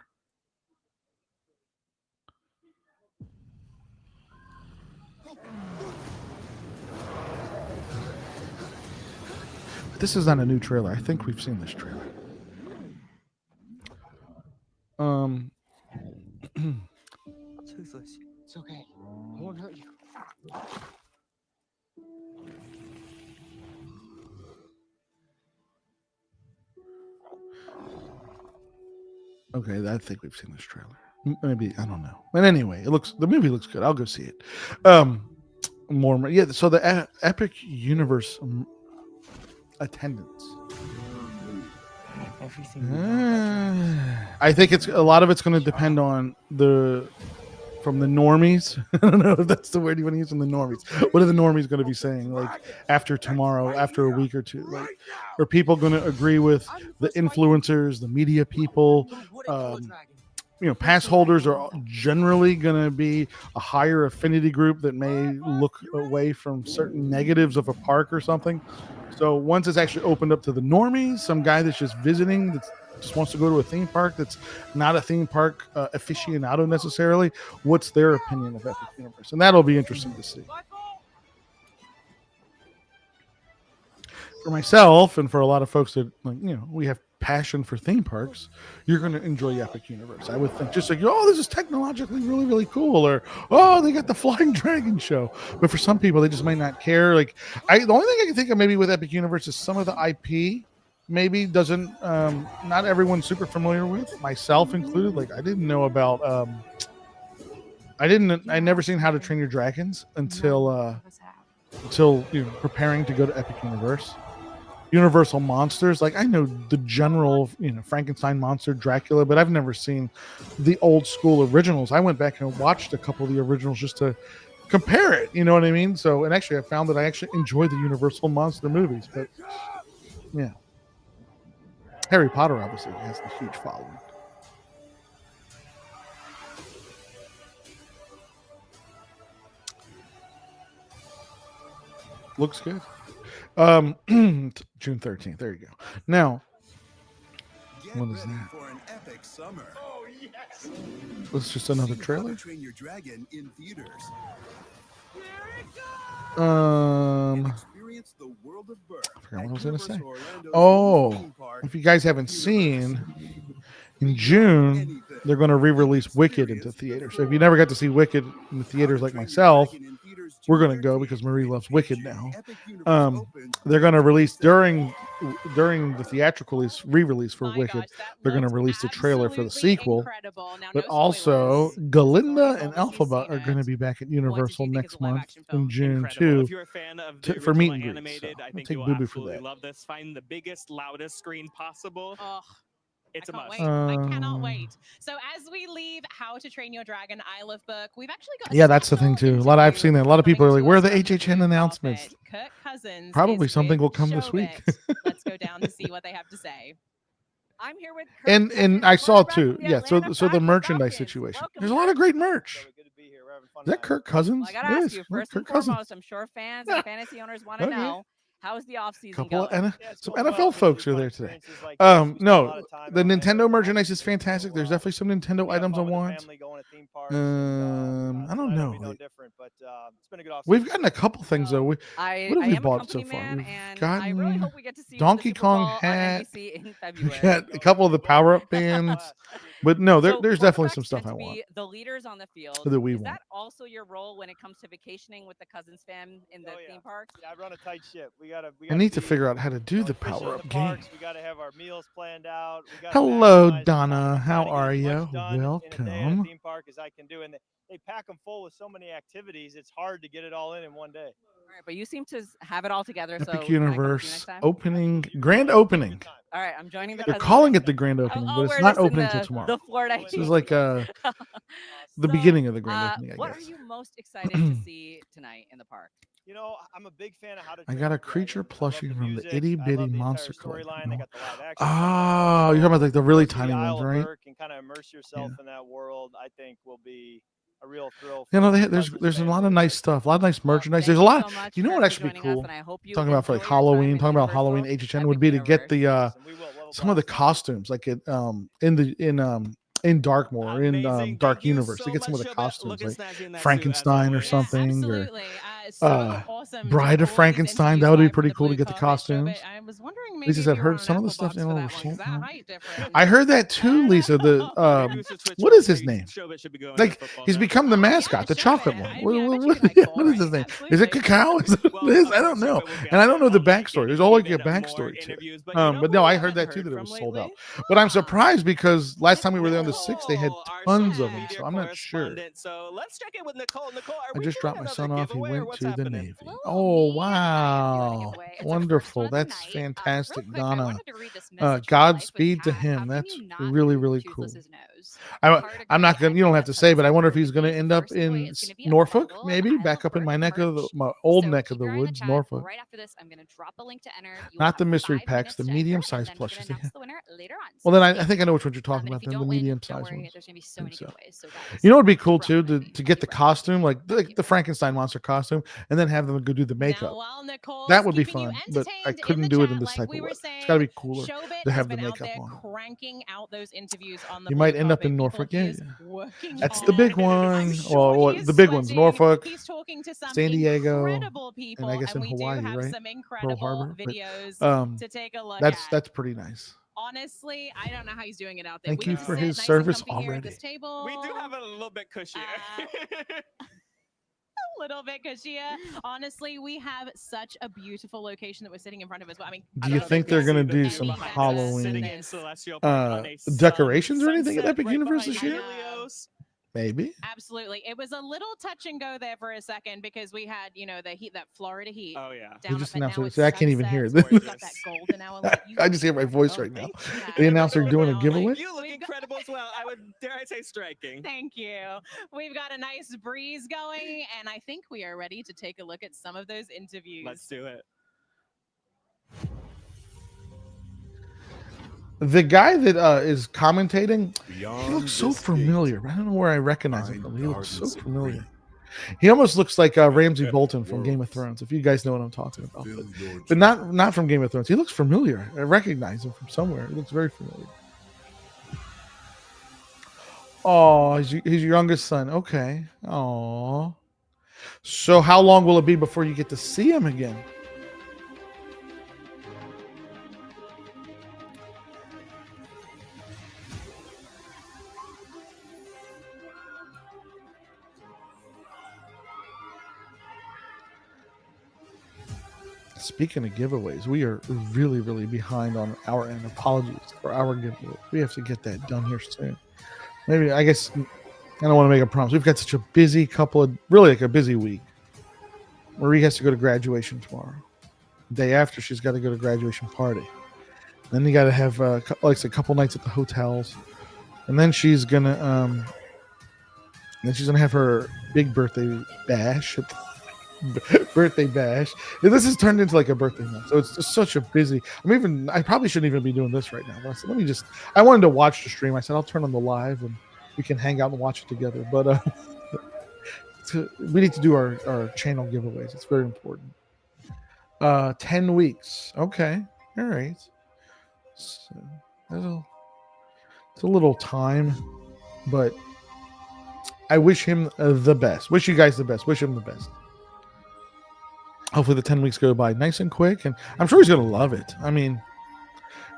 This is not a new trailer. I think we've seen this trailer. Toothless. It's okay. I won't hurt you. Okay, I think we've seen this trailer. Maybe, I don't know. But anyway, the movie looks good. I'll go see it. So the Epic Universe attendance. I think a lot of it's going to depend on from the normies. I don't know if that's the word you want to use, from the normies. What are the normies going to be saying? Like after tomorrow, after a week or two, like are people going to agree with the influencers, the media people? Pass holders are generally going to be a higher affinity group that may look away from certain negatives of a park or something. So once it's actually opened up to the normies, some guy that's just visiting, that just wants to go to a theme park that's not a theme park aficionado necessarily, what's their opinion of Epic Universe? And that'll be interesting to see. For myself and for a lot of folks that, we have passion for theme parks, you're going to enjoy Epic Universe. I would think just like, oh, this is technologically really, really cool, or oh, they got the Flying Dragon show. But for some people, they just might not care. Like, the only thing I can think of maybe with Epic Universe is some of the IP maybe doesn't, not everyone's super familiar with, myself included. Like, I didn't know about, I never seen How to Train Your Dragons until preparing to go to Epic Universe. Universal monsters, like I know the general, Frankenstein monster, Dracula, but I've never seen the old school originals. I went back and watched a couple of the originals just to compare it. You know what I mean? So, and actually, I found that I actually enjoy the Universal monster movies. But yeah, Harry Potter obviously has a huge following. Looks good. June 13th. There you go. Now, what is that? For an epic summer. Oh, yes. It's just another trailer. Train Your Dragon in theaters. I forgot what I was going to say. Oh, if you guys haven't seen, in June, they're going to re-release Wicked into theaters. So if you never got to see Wicked in the theaters like myself, we're going to go because Marie loves Wicked now. They're going to release during the theatrical re-release for Wicked. They're going to release the trailer for the sequel. But also, Galinda and Elphaba are going to be back at Universal next month in June too. If you're a fan of the For meet and original greet. So animated, I I'll think take you will Boo Boo for absolutely that. love this. Find the biggest, loudest screen possible. It's a must. Wait, I cannot wait. So as we leave How to Train Your Dragon Isle of Book, we've actually got Yeah, that's the thing too. I've seen that. A lot of people are like, "Where are the HHN announcements?" Kirk Cousins. Probably is something with will come this week. Showbit. Let's go down to see what they have to say. I'm here with and I saw too. Yeah, so the merchandise situation. There's a lot of great merch. Is that Kirk Cousins? Well, I gotta It ask is. you Look, first and Kirk Cousins. foremost. I'm sure fans and fantasy owners want to Okay. know how's the off season Couple going. of some NFL folks are there today. No, the Nintendo merchandise is fantastic. There's definitely some Nintendo items I want. I don't know. We've gotten a couple things though. What have we bought so far? We've gotten really hope we get to see you Donkey at the Super Bowl Kong on hat. NBC in We February. got a couple of the power-up bands. But no, there's definitely some stuff I want. Be the leaders on the field. That we Is want. that also your role when it comes to vacationing with the Cousins fam in the theme park? Yeah, I run a tight ship. We gotta I need to figure out how to do the power-up game. We gotta have our meals planned out. We gotta Hello, maximize Donna. How trying to get are as you? much done in a day at Welcome. a theme park as I can do, and they pack them full with so many activities. It's hard to get it all in one day. All right, but you seem to have it all together. So Epic can I come with you Universe next time? opening, grand opening. All right, I'm joining the. They're Cousins calling fam. it the grand opening, I'll but it's wear not this in opening the- till tomorrow. The Florida. This is like the beginning of the grand opening, I What are guess. you most excited to see tonight in the park? You know, I'm a big fan of How to I Train got a Your creature Dragon. I love plushie the from the music. itty I bitty love the monster entire collection. storyline. They got the live action. Oh, you're talking about like the really Go to tiny Isle ones, of right? Berk and kind of immerse yourself in that world. I think will be a real thrill. You know, for there's Cousins a fans. lot of nice stuff, a lot of nice merchandise. There's a lot. You know what actually be cool? Talking about for like Halloween, talking about Halloween HHN would be to get the some of the costumes, like in Darkmoor, in Dark Universe, to get some of the costumes, like Frankenstein or something, or Bride of Frankenstein. That would be pretty cool to get the costumes. I was wondering Lisa said, "Heard some of the stuff they were sold." I heard that too, Lisa. The what is his name? Like he's become the mascot, the chocolate one. What is his name? Is it Cacao? Is it Liz? I don't know, and I don't know the backstory. There's always a backstory to it. But no, I heard that too, that it was sold out. But I'm surprised because last time we were there on the 6th, they had tons of them, so I'm not sure. So let's check in with Nicole. Nicole, are I we just doing dropped my another son off. He giveaway or went what's to the happening? Navy. Oh, wow. Wonderful. That's fantastic, Donna. Godspeed to him. That's really, really cool. I'm not going to, you don't have to say, but I wonder if he's going to end up in Norfolk, maybe back up in my my old neck of the woods, Norfolk. Right after this, I'm going to drop a link to enter. Not the mystery packs, the medium-sized plushies. Well, then I think I know which one you're talking about. Then the medium-sized ones. There's going to be so many giveaways. So You know what would be cool too to get the costume, like the Frankenstein monster costume, and then have them go do the makeup. That would be fun, but I couldn't do it in this type of way. It's got to be cooler to have the makeup on. Cranking out those interviews on the You might end up in Norfolk. Yeah, that's the big one. Well, the big ones: Norfolk, San Diego, and I guess in Hawaii, right? Pearl Harbor. To take a look that's pretty nice. Honestly, I don't know how he's doing it out there. Thank We you get to for sit his nice and service comfy here at already. this table. We do have it a little bit cushier. A little bit cushier. Honestly, we have such a beautiful location that we're sitting in front of as well. I mean, Do you think they're going to do some Halloween decorations or anything at Epic Universe this year? Maybe. Absolutely. It was a little touch and go there for a second because we had, the heat, that Florida heat. Oh, yeah. They just announced it. See, I can't even hear it. I just hear my voice right now. They announced they're doing a giveaway. You look incredible as well. Dare I say striking. Thank you. We've got a nice breeze going, and I think we are ready to take a look at some of those interviews. Let's do it. The guy that is commentating, he looks so familiar. I don't know where I recognize him from. He looks so familiar. He almost looks like Ramsay Bolton from Game of Thrones, if you guys know what I'm talking about. But not from Game of Thrones. He looks familiar. I recognize him from somewhere. He looks very familiar. Oh, he's your youngest son. Okay. Oh. So how long will it be before you get to see him again? Speaking of giveaways, we are really, really behind on our end. Apologies for our giveaway. We have to get that done here soon. Maybe, I guess, I don't want to make a promise. We've got such a busy a busy week. Marie has to go to graduation tomorrow. The day after, she's got to go to graduation party. Then you got to have a couple nights at the hotels, and then she's gonna have her big birthday bash. Birthday bash. This has turned into like a birthday month, so it's just such a busy. I probably shouldn't even be doing this right now. But I said, I wanted to watch the stream. I said I'll turn on the live and we can hang out and watch it together. But we need to do our channel giveaways. It's very important. 10 weeks. Okay. All right. So it's a little time, but I wish him the best. Wish you guys the best. Wish him the best. Hopefully the 10 weeks go by nice and quick, and I'm sure he's going to love it. I mean,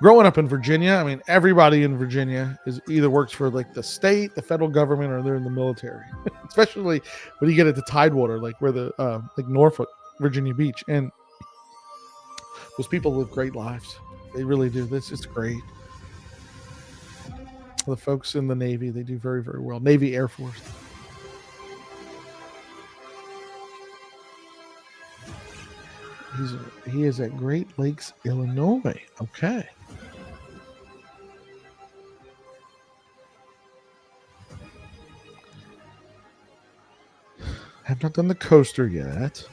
growing up in Virginia, everybody in Virginia either works for like the state, the federal government, or they're in the military. Especially when you get into Tidewater, like where like Norfolk, Virginia Beach, and those people live great lives. They really do. This is great. The folks in the Navy, they do very, very well. Navy, Air Force. He is at Great Lakes, Illinois. Okay. Have not done the coaster yet.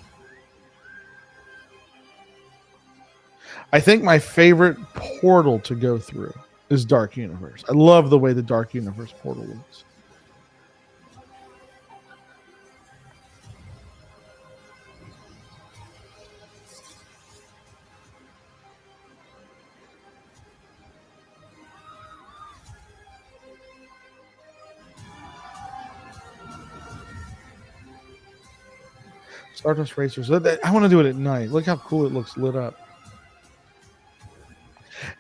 I think my favorite portal to go through is Dark Universe. I love the way the Dark Universe portal looks. Stardust Racers. I want to do it at night. Look how cool it looks lit up.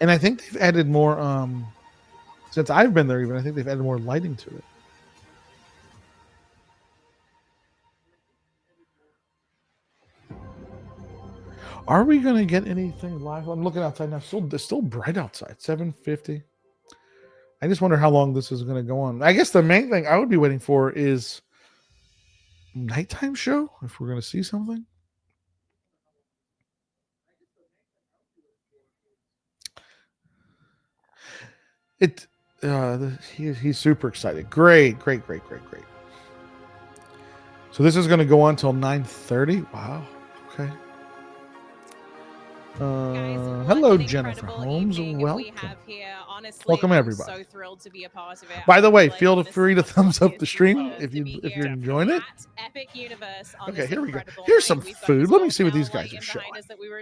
And I think they've added more, since I've been there even, I think they've added more lighting to it. Are we going to get anything live? I'm looking outside now. It's still bright outside, 7:50. I just wonder how long this is going to go on. I guess the main thing I would be waiting for is nighttime show, if we're going to see something. He's super excited. Great. So this is going to go on till 9:30. Wow. Okay. Hello, Jennifer Holmes. Welcome. Honestly, welcome everybody. So thrilled to be a part of it. By the way, feel free to thumbs up the stream if you're enjoying it. Epic Universe. Okay, here we go. Here's some food. Let me see what these guys are showing.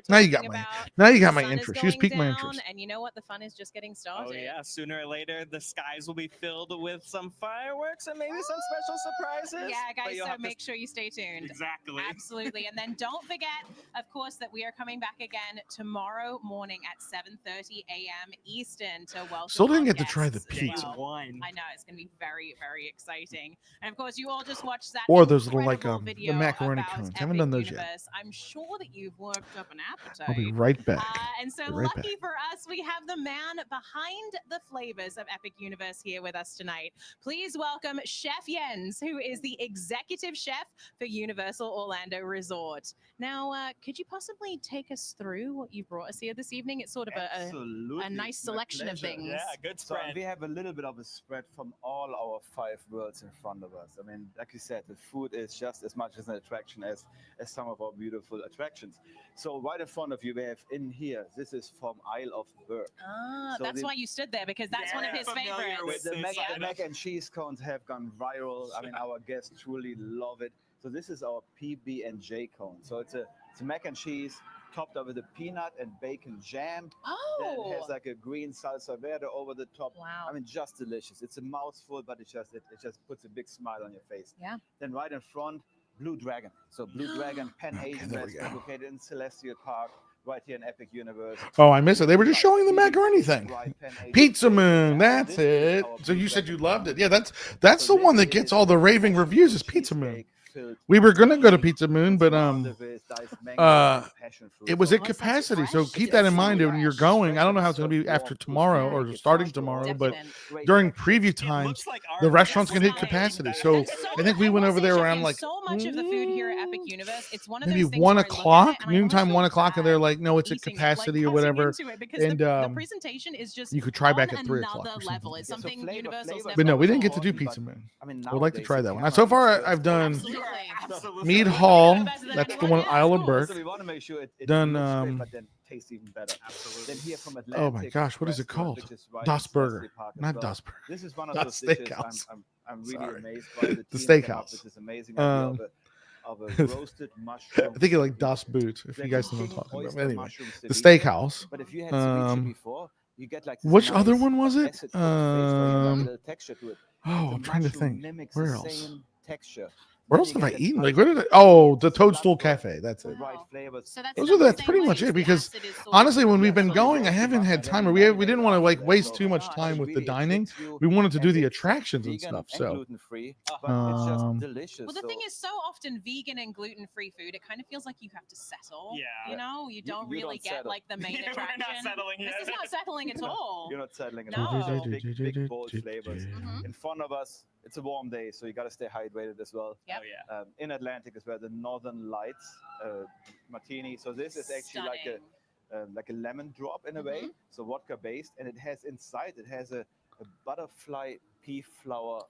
Now you got my interest. You just piqued my interest. And you know what? The fun is just getting started. Oh yeah, sooner or later the skies will be filled with some fireworks and maybe some special surprises. Yeah, guys, so make sure you stay tuned. Exactly. Absolutely. And then don't forget, of course, that we are coming back again tomorrow morning at 7:30 a.m. Eastern to welcome. Still didn't get to try the pizza. I know it's going to be very, very exciting. And of course, you all just watched that. Or those little the macaroni cones. Haven't done those yet. I'm sure that you've worked up an appetite. I'll be right back. And so lucky for us, we have the man behind the flavors of Epic Universe here with us tonight. Please welcome Chef Jens, who is the executive chef for Universal Orlando Resort. Now, could you possibly take us through what you brought us here this evening? It's sort of a nice selection of things. Yeah, good spread. So we have a little bit of a spread from all our 5 worlds in front of us. I mean, like you said, the food is just as much as an attraction as some of our beautiful attractions. So right in front of you, we have in here, this is from Isle of Burke. Ah, so that's why you stood there, because that's one of his favorites. The mac and cheese cones have gone viral. I mean, our guests truly love it. So this is our PB&J cone. So it's a mac and cheese topped up with a peanut and bacon jam. Oh! Then it has like a green salsa verde over the top. Wow. I mean, just delicious. It's a mouthful, but it just puts a big smile on your face. Yeah. Then right in front, Blue Dragon. So Blue Dragon, Pan Asian restaurant located in Celestial Park, right here in Epic Universe. Oh, I missed it. They were just showing the macaroni thing. Pizza Moon, that's it. So you said you loved it. Yeah, that's the one that gets all the raving reviews is Pizza Moon. we were gonna go to Pizza Moon, but it was at capacity. So keep that in mind when you're going. I don't know how it's gonna be after tomorrow or starting tomorrow, but during preview times, the restaurant's gonna hit capacity. So I think we went over there around like so much of the food here at Epic Universe. It's one of maybe those things 1 where I look at it o'clock, and I almost noontime, feel 1 o'clock, and they're bad like, no, it's at eating it, capacity or cutting whatever. into it because And the presentation is just you could try back on at 3 o'clock another or level. something. It's something Universal's never But no, we didn't get to before. do Pizza Moon. I mean, I would like to try that one. Now, nowadays, so far, I've done Mead Hall. That's the one, Isle of Burke. So we want to make sure it Done. looks great, but then tastes even better. Then here from Atlantic, Oh my gosh, what is it restaurant, called? which is right Das in Burger, Celestine Park as not well. Das Burger. This is one of Das those dishes Steakhouse. I'm really Sorry. amazed by. The team came up Steakhouse. with this amazing idea of a roasted mushroom. I think it like Das Boot, if They're you guys know what I'm cooking talking about. oyster Anyway, mushroom the ceviche, Steakhouse. But if you had ceviche before, you get like this Which nice other one was it? acid cooked fish where you have a little texture to it. Oh, The I'm trying to mushroom think. mimics Where the else? same texture. Where Then else you have get I that eaten? punch Like, where did I? Oh, the Toadstool Cafe. That's it. the right flavors. So that's That's pretty much it. Because honestly, when we've been going, I haven't had time, or we didn't want to like waste too much time with the dining. We wanted to do the attractions and stuff. So, gluten-free, but it's just delicious. Well, the so thing is, so often vegan and gluten-free food, it kind of feels like you have to settle. Yeah. You know, you don't you really don't get settle. like the main We're attraction. not settling This yet. is not settling at all. You're not settling at No. all. Just big, bold flavors. In front of us, it's a warm day, so you got to stay hydrated as well. Yep. Oh, yeah. In Atlantic is where the Northern Lights martini. So this is actually like a lemon drop in a way. So vodka based, and it has inside a butterfly pea flower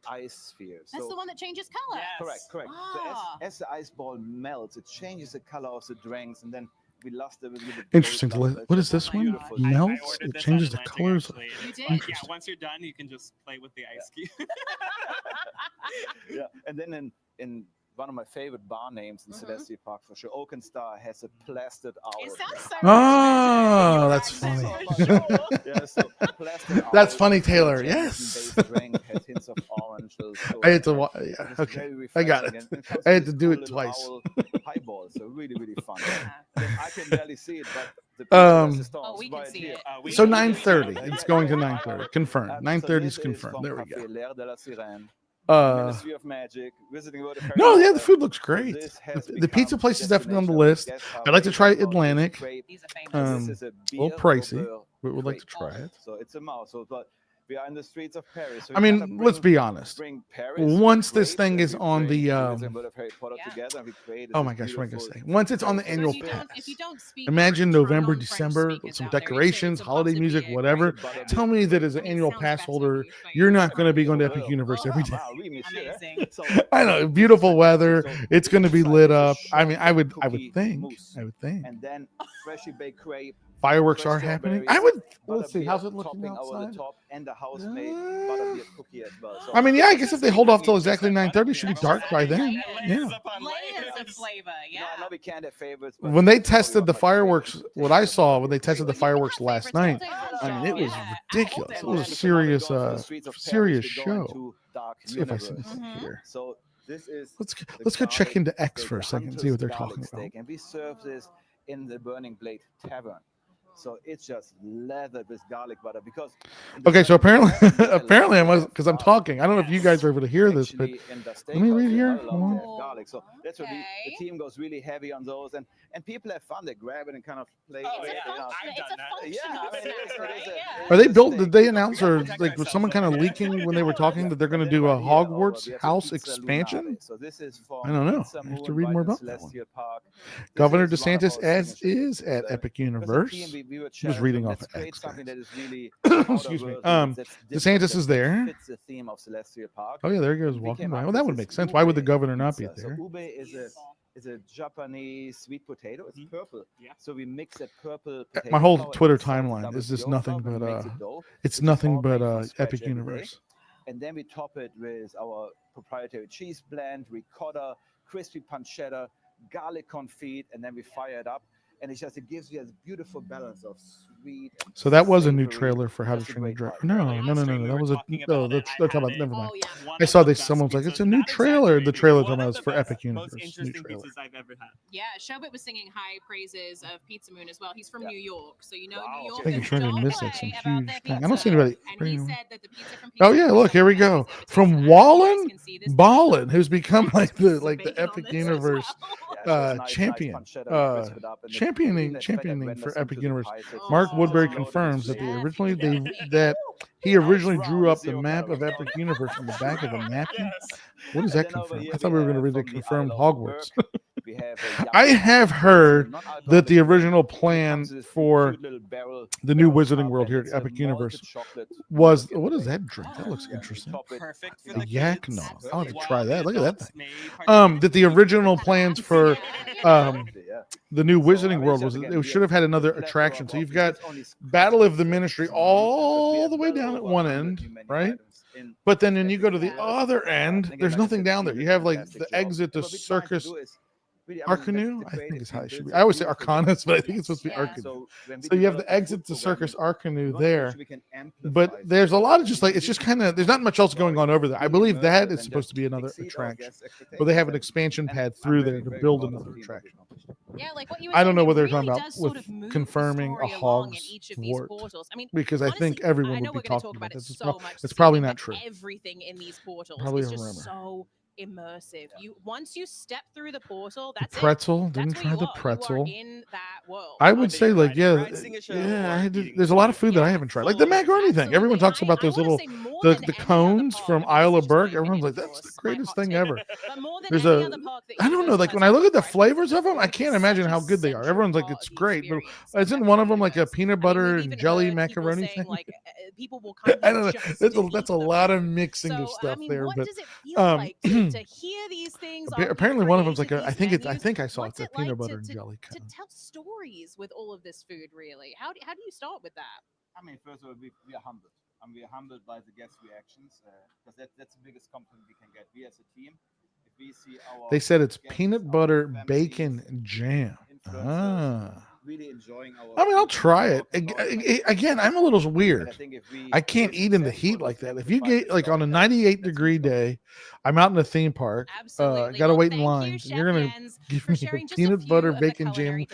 ice sphere. That's so the one that changes color. Correct. So Ah. as the ice ball melts, it changes the color of the drinks, and then we lost it with the interesting. gold color. What It's is just this one? beautiful. Melts. It changes the colors. You did? Yeah, Interesting. once you're done, you can just play with the ice cube. Yeah, and then in one of my favorite bar names in Celestia Park for sure, Oak and Star has a plastered owl. It sounds so Oh, that's funny. Yeah, so plastered That's owl, funny, Taylor. Jameson-based Yes. drink has hints of orange. So I had to. Yeah. it's Okay. very I got refreshing, it. and comes I had with to this do cool it little twice. owl highball, so really fun. I can barely see it, but the Oh, we can see it. So 9:30. It's going to 9:30. Confirmed. 9:30 is confirmed. There we go. Ministry of Magic, visiting World of Harry No, yeah, Potter. the food looks great. This has The pizza become place is definitely on the destination. list. Guests I'd like to try are waiting for this Atlantic. crepe. These are famous. And Um, this is a a little beer pricey, over but we'd like to crepe. try it. So it's a mouthful, but we are in the streets of Paris. So I we mean, gotta let's bring- be honest. bring Paris, Once this grapes, thing and is we on bring the, Wizard World of Harry Potter together, and we created oh this my gosh, what am I gonna say? beautiful Once it's on the So annual if you don't, pass. if you don't speak Imagine true November, non-French December speakers with some out there, decorations, it's holiday supposed to music, be a whatever. great Tell me that as an annual pass holder, you're not going to be going to Epic Universe every day. Wow, oui, monsieur. Amazing. So I know, beautiful weather. It's going to be lit up. I mean, I would think. and then freshly baked crepe. Fireworks fresh are happening. strawberries, I would. Let's see. butterbeer How's it looking topping over outside? the top, and the house-made butterbeer cookie as well. So I mean, yeah. I guess if they hold off till exactly 9:30, it should be dark by then. Yeah. Layers of flavor. Yeah. no, I know we can't have favorites. but When they it's probably tested one the of my fireworks, favorites. what I saw when they tested the fireworks last night, I mean, it was ridiculous. It was a serious, serious show. Let's see if I see anything here. So this is Let's go check into X for a second and see what they're talking about. And we serve this in the Burning Blade Tavern. So it's just lathered with garlic butter because. Okay, so apparently, apparently I was because I'm talking. I don't know if you guys are able to hear this, but let me read here. Hold on. Garlic. So that's what the team goes really heavy on those, and people have fun. They grab it and kind of play. Oh, yeah. It's a functional snack, right? Yeah. Are they built? Did they announce or like was someone kind of leaking when they were talking that they're going to do a Hogwarts house expansion? So this is for I don't know. I have to read more about that one. Governor DeSantis, as is at Epic Universe. He was reading off of X. Excuse me. DeSantis is there. Oh yeah, there he goes walking by. Well, that would make sense. Why would the governor not be there? So ube is a Japanese sweet potato. It's purple. So we mix that purple. My whole potato Twitter and salt timeline double is just yolk nothing up and but makes it dough. it's This is nothing all but made from scratch Epic every day. Universe. And then we top it with our proprietary cheese blend, ricotta, crispy pancetta, garlic confit, and then we fire it up. And it gives you a beautiful balance of sweet. And So that was a new savory. trailer for How to Just a Train Your great Dragon. part. No. That was a no. They're talking about. Never mind. One I of saw the this. best Someone's like, pizzas, it's a new not trailer. The exaggerating, trailer one talking about of was the for best, Epic most Universe. New interesting trailer. pizzas I've ever had. Yeah, Shobit was singing high praises of Pizza Moon as well. He's from New York, so you know New I York think I'm trying to don't miss like play some about huge their thing. pizza. I don't see anybody. And he said that the pizza from Oh yeah, look, here we go. From Wallen Ballin, who's become like the Epic Universe champion. Championing for Epic Universe. Mark Woodbury confirms that he originally drew up the map of Epic Universe on the back of a napkin. What does that confirm? I thought we were going to read it confirmed Hogwarts. I have heard that the original plan for the new Wizarding World here at Epic Universe was, what is that drink? That looks interesting. A yak nog. I'll have to try that. Look at that thing. That the original plans for the new Wizarding World was it should have had another attraction. So you've got Battle of the Ministry all the way down at one end, right? But then when you go to the other end, there's nothing down there. You have like the exit to Circus Arcanu, I think is how it should be. I always say Arcanus, but I think it's supposed to be Arcanu. So you have the exit to Circus Arcanu there, but there's a lot of just like, it's just kind of, there's not much else going on over there. I believe that is supposed to be another attraction, but they have an expansion pad through there to build another attraction. Yeah, like what you were I don't know saying, what they're it talking really about does sort with of move confirming the a story along in hog's each of these wart, portals. I mean, because I think honestly, everyone I know would be we're going to talking talk about about it this. so much. It's probably but not true. Everything in these portals Probably is a just rumor. so immersive. Once you step through the portal, that's The pretzel, it. didn't That's try where the you are. pretzel. You are in that world. I would say like, yeah. There's a lot of food that I haven't tried, like the macaroni thing. Everyone talks about those little the cones from Isle of Berg. Everyone's like, that's the greatest thing ever. There's I don't know, like when I look at the flavors of them, I can't imagine how good they are. Everyone's like, it's great, but isn't one of them like a peanut butter and jelly macaroni thing? People will come I don't know. That's a lot of mixing of stuff there, but does it feel like to hear these things? Apparently one of them's like I think I saw it's a peanut butter and jelly to tell stories with all of this food. Really, how do you start with that? I mean, first of all, we are humbled. We are humbled by the guest reactions because that's the biggest compliment we can get. We as a team, if we see our they said it's peanut butter bacon jam. Really enjoying I mean, I'll try it. Again, I'm a little weird. I can't eat in the heat like that. If you get like on a 98-degree day, I'm out in a theme park. I gotta wait in line. You're gonna give me a peanut butter bacon jam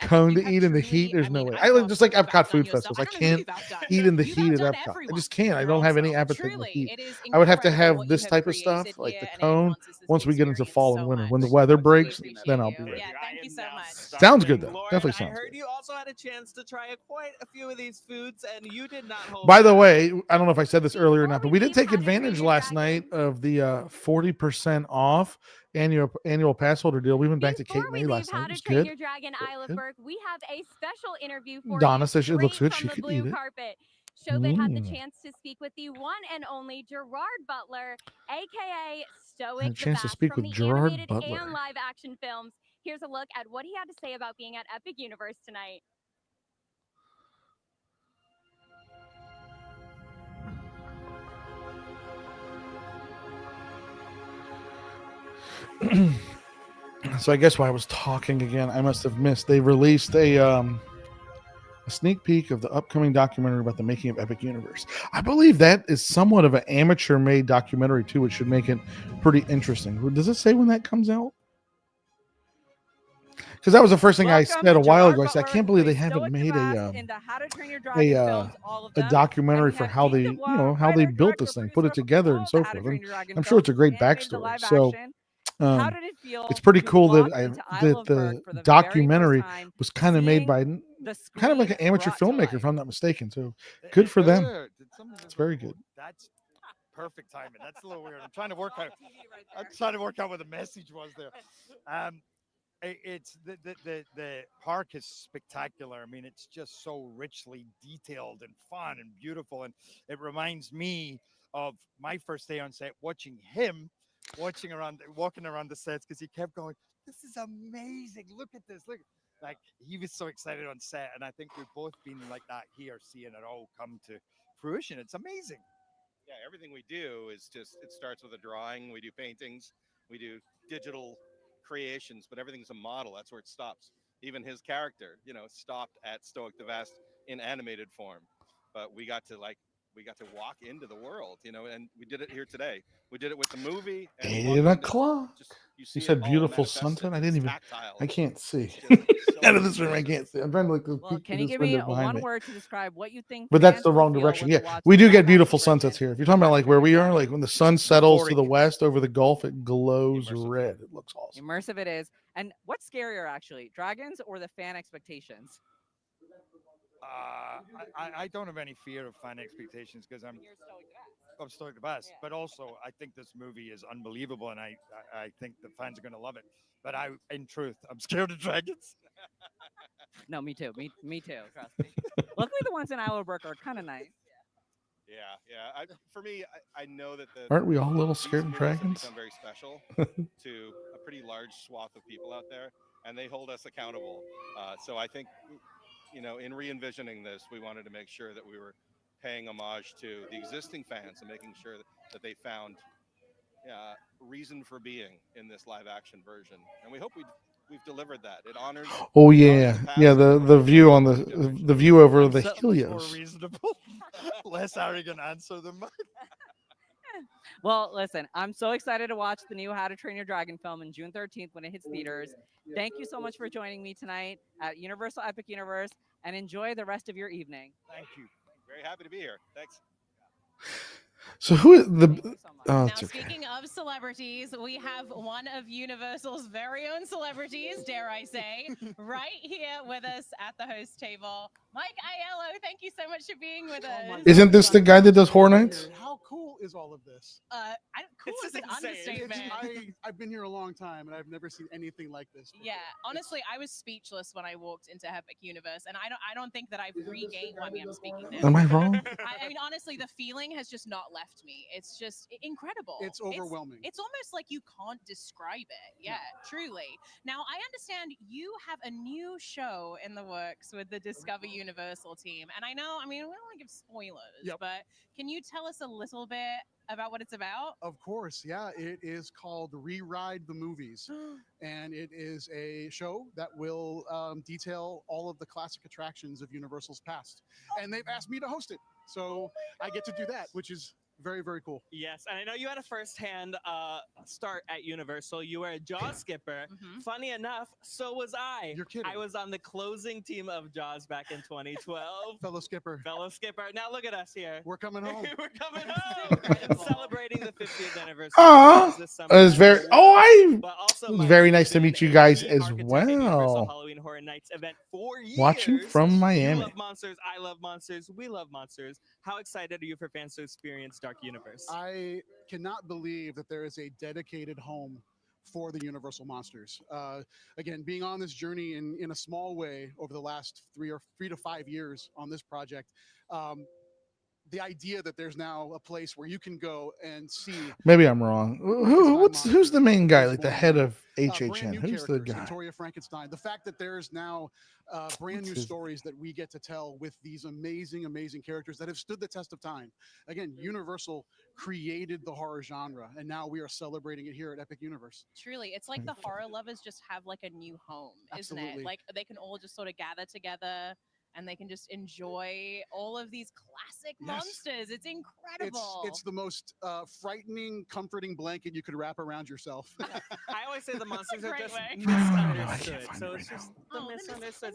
cone to eat in the heat. There's no way. I just like Epcot food festivals. I can't eat in the heat at Epcot. I just can't. I don't have any appetite in the heat. I would have to have this type of stuff, like the cone, once we get into fall and winter. When the weather breaks, then I'll be ready. Thank you so much. Sounds good though. Definitely sounds I heard good. you also had a chance to try quite a few of these foods, and you did not hold. By the way, I don't know if I said this earlier or not, but we did take advantage last night of the 40% off annual pass holder deal. We went back to Cape May last night. It was good. Your Dragon Isle of Berg, we have a special interview for Donna you says it looks good. straight She from the could eat blue it. carpet. Shobit had the chance to speak with the one and only Gerard Butler, aka Stoic Had a the chance to Bat, speak from with the Gerard animated Butler. and live action films. Here's a look at what he had to say about being at Epic Universe tonight. So I guess while I was talking again, I must have missed. They released a sneak peek of the upcoming documentary about the making of Epic Universe. I believe that is somewhat of an amateur-made documentary too, which should make it pretty interesting. Does it say when that comes out? Because that was the first thing I said a while ago. I said I can't believe they haven't made a documentary for how they how they built this thing, put it together, and so forth. And I'm sure it's a great backstory. So it's pretty cool that the documentary was kind of made by kind of like an amateur filmmaker, if I'm not mistaken. So good for them. It's very good. That's perfect timing. That's a little weird. I'm trying to work out what the message was there. It's the park is spectacular. I mean, it's just so richly detailed and fun and beautiful, and it reminds me of my first day on set, watching him walking around the sets, because he kept going, "This is amazing! Look at this! Look!" Like, he was so excited on set, and I think we've both been like that here, seeing it all come to fruition. It's amazing. Yeah, everything we do is just, it starts with a drawing. We do paintings, we do digital creations, but everything's a model. That's where it stops. Even his character, stopped at Stoic the Vast in animated form, but we got to walk into the world, you know, and we did it here today. We did it with the movie. And 8 o'clock. You said beautiful sunset. I didn't even. I can't see. Out of this room, I can't see. I'm trying to look. Well, can you give me one word to describe what you think? But that's the wrong direction. Yeah, we do get beautiful sunsets here. If you're talking about like where we are, like when the sun settles to the west over the Gulf, it glows red. It looks awesome. Immersive it is. And what's scarier, actually, dragons or the fan expectations? I don't have any fear of fan expectations because I'm stoked the best. But also, I think this movie is unbelievable, and I think the fans are going to love it. But in truth, I'm scared of dragons. No, me too. Me too. Trust me. Luckily, the ones in Owlbrook are kind of nice. Yeah. For me, I know that aren't we all a little scared of dragons? Become very special to a pretty large swath of people out there, and they hold us accountable. So I think, you know, in re-envisioning this, we wanted to make sure that we were paying homage to the existing fans and making sure that they found reason for being in this live action version. And we hope we've delivered that. It honors. Oh yeah, the view on the view over the Helios. More reasonable, less arrogant answer than mine. Well, listen, I'm so excited to watch the new How to Train Your Dragon film on June 13th when it hits theaters. Thank you so much for joining me tonight at Universal Epic Universe, and enjoy the rest of your evening. Thank you. Very happy to be here. Thanks. So who the? Now, speaking of celebrities, we have one of Universal's very own celebrities, dare I say, right here with us at the host table. Mike Aiello, thank you so much for being with us. Isn't this the guy that does Horror Nights? How cool is all of this? Cool is an understatement. I've been here a long time, and I've never seen anything like this before. Yeah, honestly, I was speechless when I walked into Epic Universe, and I don't think that I've regained. I mean, I'm speaking now. Am I wrong? I mean, honestly, the feeling has just not left me. It's just incredible. It's overwhelming. It's almost like you can't describe it. Yeah, truly. Now, I understand you have a new show in the works with the Discover Universal team, and I know, I mean, we don't want to give spoilers, but can you tell us a little bit about what it's about? Of course, yeah. It is called Rewrite the Movies, and it is a show that will detail all of the classic attractions of Universal's past, and they've asked me to host it, so I get to do that, which is very, very cool. Yes, and I know you had a first-hand start at Universal. You were a Jaws skipper. Funny enough, so was I. You're kidding. I was on the closing team of Jaws back in 2012. Fellow skipper. Now look at us here. We're coming home. We're coming home. Celebrating the 50th anniversary. It was very. But it was very nice to meet you guys as well. Halloween Horror Nights event for years. Watching from Miami. You love monsters. I love monsters. We love monsters. How excited are you for fans to experience Dark Universe? I cannot believe that there is a dedicated home for the Universal Monsters. Again, being on this journey in a small way over the last 3 to 5 years on this project, the idea that there's now a place where you can go and see. Maybe I'm wrong. Who's the main guy? Like the head of HHN? Who's the guy? Victoria Frankenstein. The fact that there's now brand new stories that we get to tell with these amazing, amazing characters that have stood the test of time. Again, Universal created the horror genre, and now we are celebrating it here at Epic Universe. Truly, it's like the horror lovers just have like a new home, isn't it? Like they can all just sort of gather together, and they can just enjoy all of these classic monsters. It's incredible. It's the most frightening, comforting blanket you could wrap around yourself. I always say the monsters are just misunderstood. So it's just the misunderstood.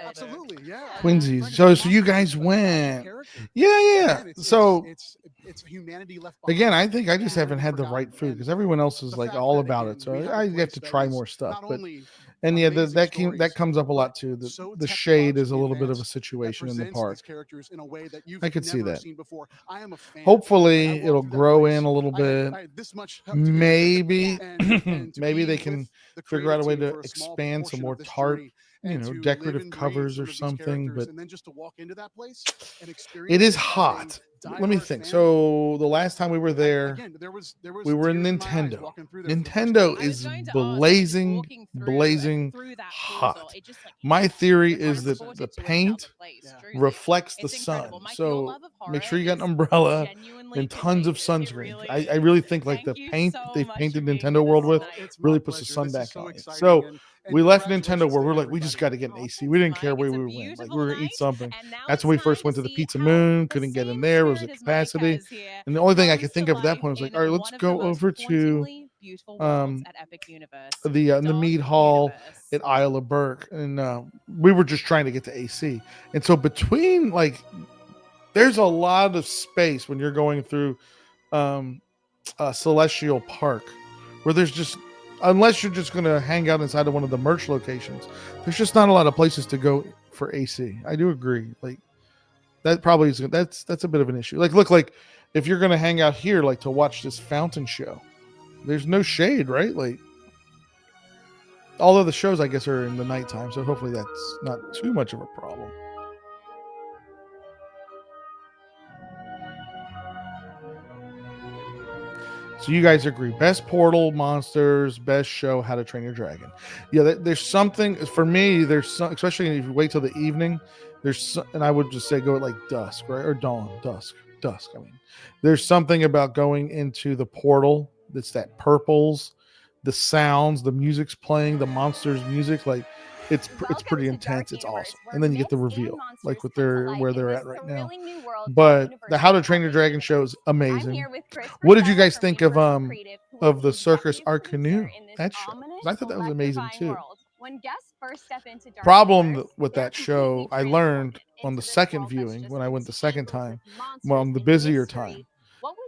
Absolutely, yeah. Twinsies. So you guys went. Yeah. So it's humanity left behind. Again, I think I just haven't had the right food because everyone else is like all about it. So I have to try more stuff. But and yeah, that comes up a lot too. The shade is a little bit of a situation in the park. I could see that. Hopefully, it'll grow in a little bit. Maybe, maybe they can figure out a way to expand some more tart, decorative covers or something. But and then just to walk into that place and experience it is hot. Let me think. So the last time we were there, we were in Nintendo. Nintendo is blazing hot. My theory is that the paint reflects the sun. So make sure you got an umbrella and tons of sunscreen. I really think like the paint they've painted Nintendo World with really puts the sun back on it. So We left Nintendo where we're like, we just got to get an AC. We didn't care where we went. Like, we were going to eat something. That's when we first went to the Pizza Moon. Couldn't get in there. It was a capacity. And the only thing I could think of at that point was like, all right, let's go over to the Mead Hall at Isle of Burke. And we were just trying to get to AC. And so between, like, there's a lot of space when you're going through Celestial Park where there's just, unless you're just going to hang out inside of one of the merch locations, there's just not a lot of places to go for AC. I do agree. Like, that probably is, that's a bit of an issue. Like, look, like if you're going to hang out here, like to watch this fountain show, there's no shade, right? Like, although the shows, I guess, are in the nighttime, so hopefully that's not too much of a problem. So you guys agree, best Portal monsters, best show, How to Train Your Dragon. Yeah, there's something for me. There's some, especially if you wait till the evening. And I would just say go at like dusk, right, or dawn, dusk. I mean, there's something about going into the portal. That's that purples, the sounds, the music's playing, the monsters' music, like it's pretty intense. It's awesome, and then you get the reveal, like where they're at right now. But the How to Train Your Dragon show is amazing. What did you guys think of the Circus Art Canoe? That show, I thought that was amazing too. Problem with that show, I learned on the second viewing when I went the second time, well, on the busier time,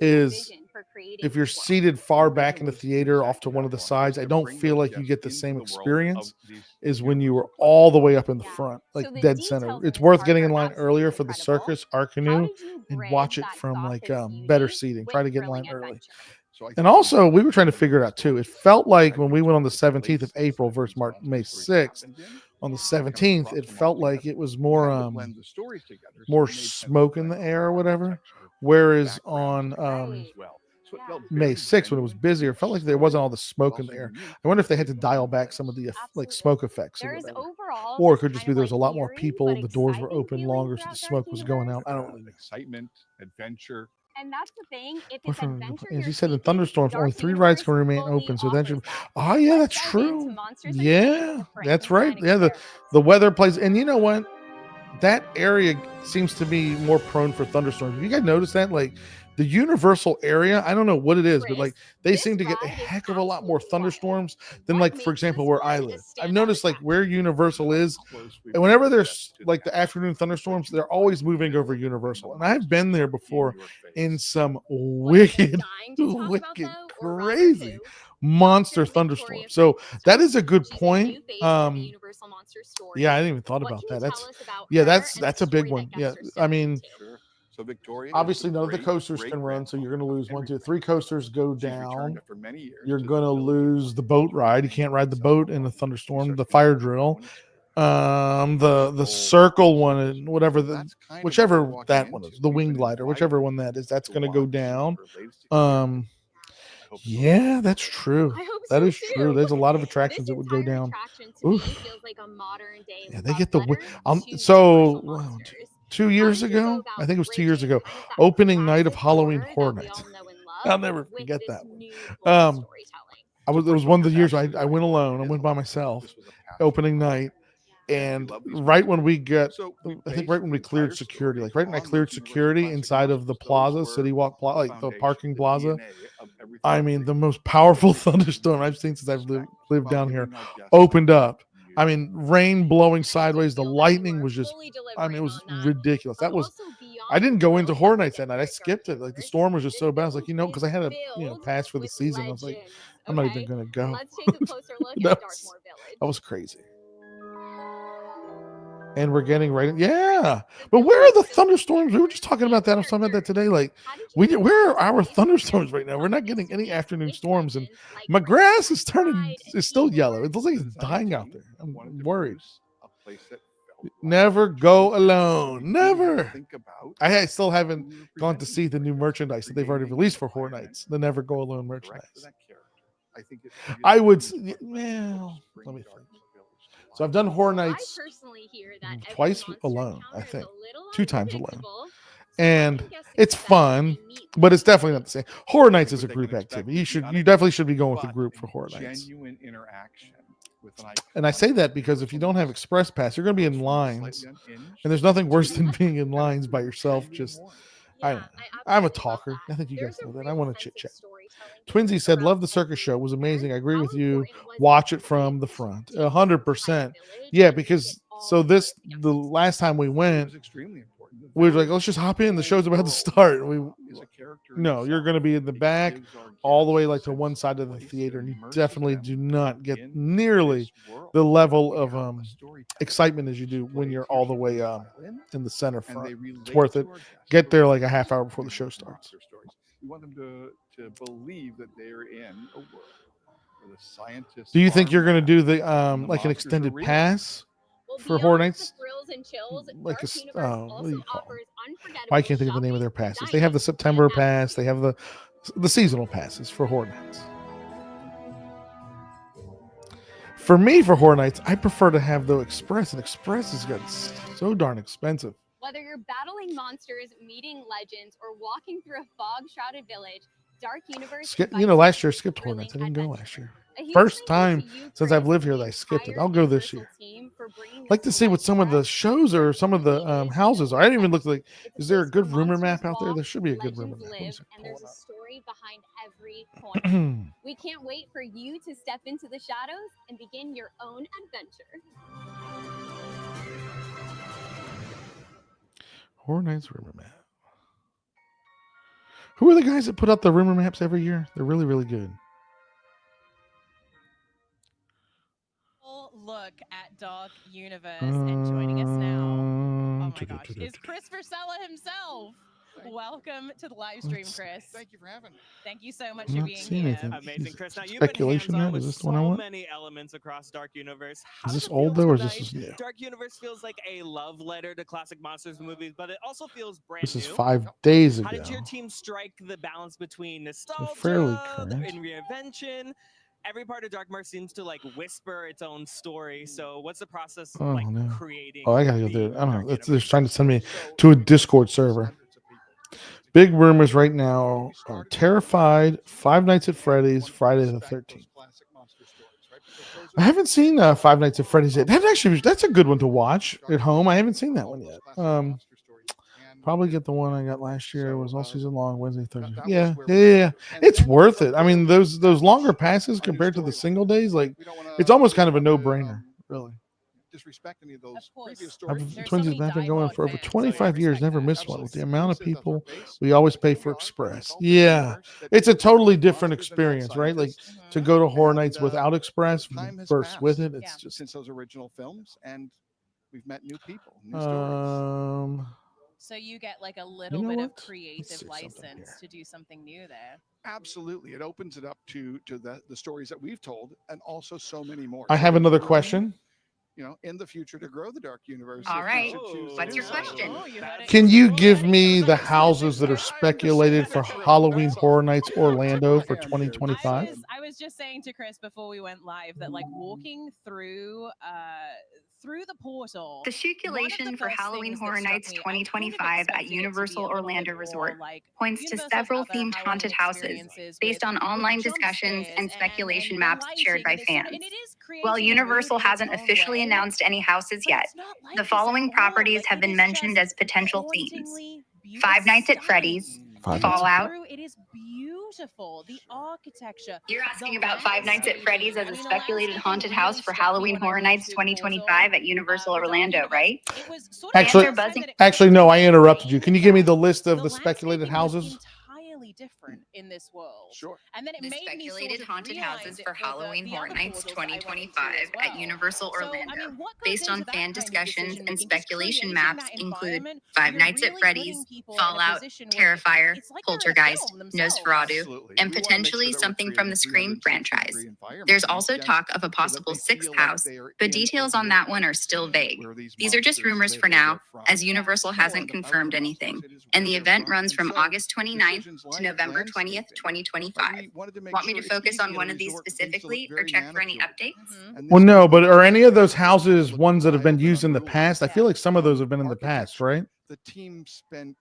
is if you're seated far back in the theater off to one of the sides, I don't feel like you get the same experience as when you were all the way up in the front, like dead center. It's worth getting in line earlier for the Circus Art Canoe and watch it from like better seating. Try to get in line early. And also, we were trying to figure it out too. It felt like when we went on the 17th of April versus May 6th, on the 17th, it felt like it was more smoke in the air or whatever. Whereas on May 6th, when it was busier, it felt like there wasn't all the smoke in the air. I wonder if they had to dial back some of the like smoke effects, or it could just be there was a lot more people. The doors were open longer, so the smoke was going out. I don't really know. Excitement, adventure. And that's the thing. If it's adventure, as you said, in thunderstorms, only 3 rides can remain open. So then, oh yeah, that's true. Yeah, that's right. Yeah, the weather plays, and you know what? That area seems to be more prone for thunderstorms. Have you guys noticed that? Like the Universal area, I don't know what it is, but like they seem to get a heck of a lot more thunderstorms than, like, for example, where I live. I've noticed like where Universal is, and whenever there's like the afternoon thunderstorms, they're always moving over Universal. And I've been there before in some wicked, crazy monster thunderstorm. So that is a good point. Yeah, I didn't even thought about that. That's a big one. Yeah, I mean, so Victoria, obviously none of the coasters can run, so you're going to lose 1, 2, 3 coasters go down. You're going to lose the boat ride. You can't ride the boat in a thunderstorm. The fire drill, the circle one, whatever whichever that one is, the wing glider, whichever one that is, that's going to go down. Yeah, that's true. That is true. There's a lot of attractions that would go down. Yeah, they get the so 2 years ago, I think it was 2 years ago, opening night of Halloween Horror Nights. I'll never forget that one. It was one of the years I went alone. I went by myself, opening night. And right when we got, I think right when we cleared security, like right when I cleared security inside of the plaza, City Walk Plaza, like the parking plaza, I mean, the most powerful thunderstorm I've seen since I've lived down here opened up. I mean, rain blowing sideways. The lightning was just, I mean, it was ridiculous. That was, I didn't go into Horror Nights that night. I skipped it. Like the storm was just so bad. I was like, because I had a pass for the season. I was like, I'm not even going to go. Let's take a closer look at Darkmoor Village. That was crazy. And we're getting right. Yeah. But where are the thunderstorms? We were just talking about that. I was talking about that today. Like, where are our thunderstorms right now? We're not getting any afternoon storms. And my grass is still yellow. It looks like it's dying out there. I'm worried. Never go alone. Never. I still haven't gone to see the new merchandise that they've already released for Horror Nights. The Never Go Alone merchandise. I would. Well, let me think. So I've done Horror Nights twice alone, I think. 2 times alone. And it's fun, but it's definitely not the same. Horror Nights is a group activity. You definitely should be going with a group for Horror Nights. Genuine interaction And I say that because if you don't have Express Pass, you're going to be in lines. And there's nothing worse than being in lines by yourself. Just, I don't know. I'm a talker. I think you guys know that. I want to chit chat. Twinsy said, love the circus show. It was amazing. I agree with you. Watch it from the front. 100%. Yeah, because the last time we went, we were like, let's just hop in. The show's about to start. No, you're going to be in the back all the way like to one side of the theater. And you definitely do not get nearly the level of excitement as you do when you're all the way in the center front. It's worth it. Get there like a half hour before the show starts. We want them to believe that they're in a world where the scientists. Do you think you're going to do the like an extended pass for Horror Nights? Like a, what do you call them? I can't think of the name of their passes. They have the September pass. They have the seasonal passes for Horror Nights. For me, for Horror Nights, I prefer to have the Express, and Express has got so darn expensive. Whether you're battling monsters, meeting legends, or walking through a fog-shrouded village, Dark Universe. Last year I skipped Horror Nights. I didn't go last year. First time since I've lived here that I skipped it. I'll go this year. I'd like to see what some of the shows or some of the houses are. I didn't even look like. Is there a good rumor map out there? There should be a good rumor map. And there's a story behind every corner. We can't wait for you to step into the shadows and begin your own adventure. Horror Nights rumor map. Who are the guys that put out the rumor maps every year? They're really, really good. Look at Dark Universe, and joining us now, oh my gosh, is Chris Versella himself. Welcome to the live stream, Chris. Thank you for having me. Thank you so much for being here. Anything. Amazing, Chris. Now you've Speculation been hands-on yet? with Is this the one I so want? many elements across Dark Universe. Is this old though, or is this new? Dark Universe feels like a love letter to classic monsters movies, but it also feels brand This new. is 5 days ago. How did your team strike the balance between nostalgia fairly current. and reinvention? Every part of Darkmark seems to like whisper its own story. So what's the process of like creating? Oh, I gotta go there. I don't know. They're trying to send me to a Discord server. Big rumors right now are Terrified, Five Nights at Freddy's, Friday the 13th. I haven't seen Five Nights at Freddy's yet. That's a good one to watch at home. I haven't seen that one yet. Probably get the one I got last year. It was all season long, Wednesday, Thursday. Yeah. It's worth it. I mean, those longer passes compared to the single days, like it's almost kind of a no-brainer, really. Disrespect any of those previous stories. Twins has been going for over 25 years, never missed one. With the amount of people we always pay for Express. Yeah, it's a totally different experience, right? Like to go to Horror Nights without Express versus with it. It's just since those original films, and we've met new people, new stories. So you get like a little bit of creative license to do something new there. Absolutely, it opens it up to the stories that we've told, and also so many more. I have another question. In the future to grow the Dark Universe. All right. What's your question? Can you give me the houses that are speculated for Halloween Horror Nights Orlando for 2025? I was just saying to Chris before we went live that like walking through the portal. The circulation for Halloween Horror Nights 2025 at Universal Orlando Resort points to several themed haunted houses based on online discussions and speculation maps shared by fans. While Universal hasn't officially announced any houses yet, the following properties have been mentioned as potential themes: Five Nights at Freddy's, Fallout. It is beautiful. The architecture. You're asking about Five Nights at Freddy's as a speculated haunted house for Halloween Horror Nights 2025 at Universal Orlando, right? Actually, no, I interrupted you. Can you give me the list of the speculated houses? Different in this world. Sure. And then it the made speculated me sort of haunted houses for Halloween the Horror other Nights portals I went 2025 to as at Universal So, Orlando. I mean, what goes Based on into that fan kind of discussions and decision-making? Just speculation creating maps that include environment Five where Nights you're at really Freddy's, putting people in a Fallout, position where Terrifier, it's like they're in a Poltergeist, film themselves. Nosferatu, Absolutely. and We wanna make sure potentially that we're something from the creating Scream franchise. 360-degree environment There's that also makes talk sense of a so that possible they sixth feel like house, they are but in details a on that one are world still vague. where these These are just monsters rumors live for where they're now, from. as Universal hasn't confirmed anything, and the event runs from August 29th to November 20th, 2025. Want me to focus on one of these specifically or check for any updates? Well, no, but are any of those houses ones that have been used in the past? I feel like some of those have been in the past, right? The team spent,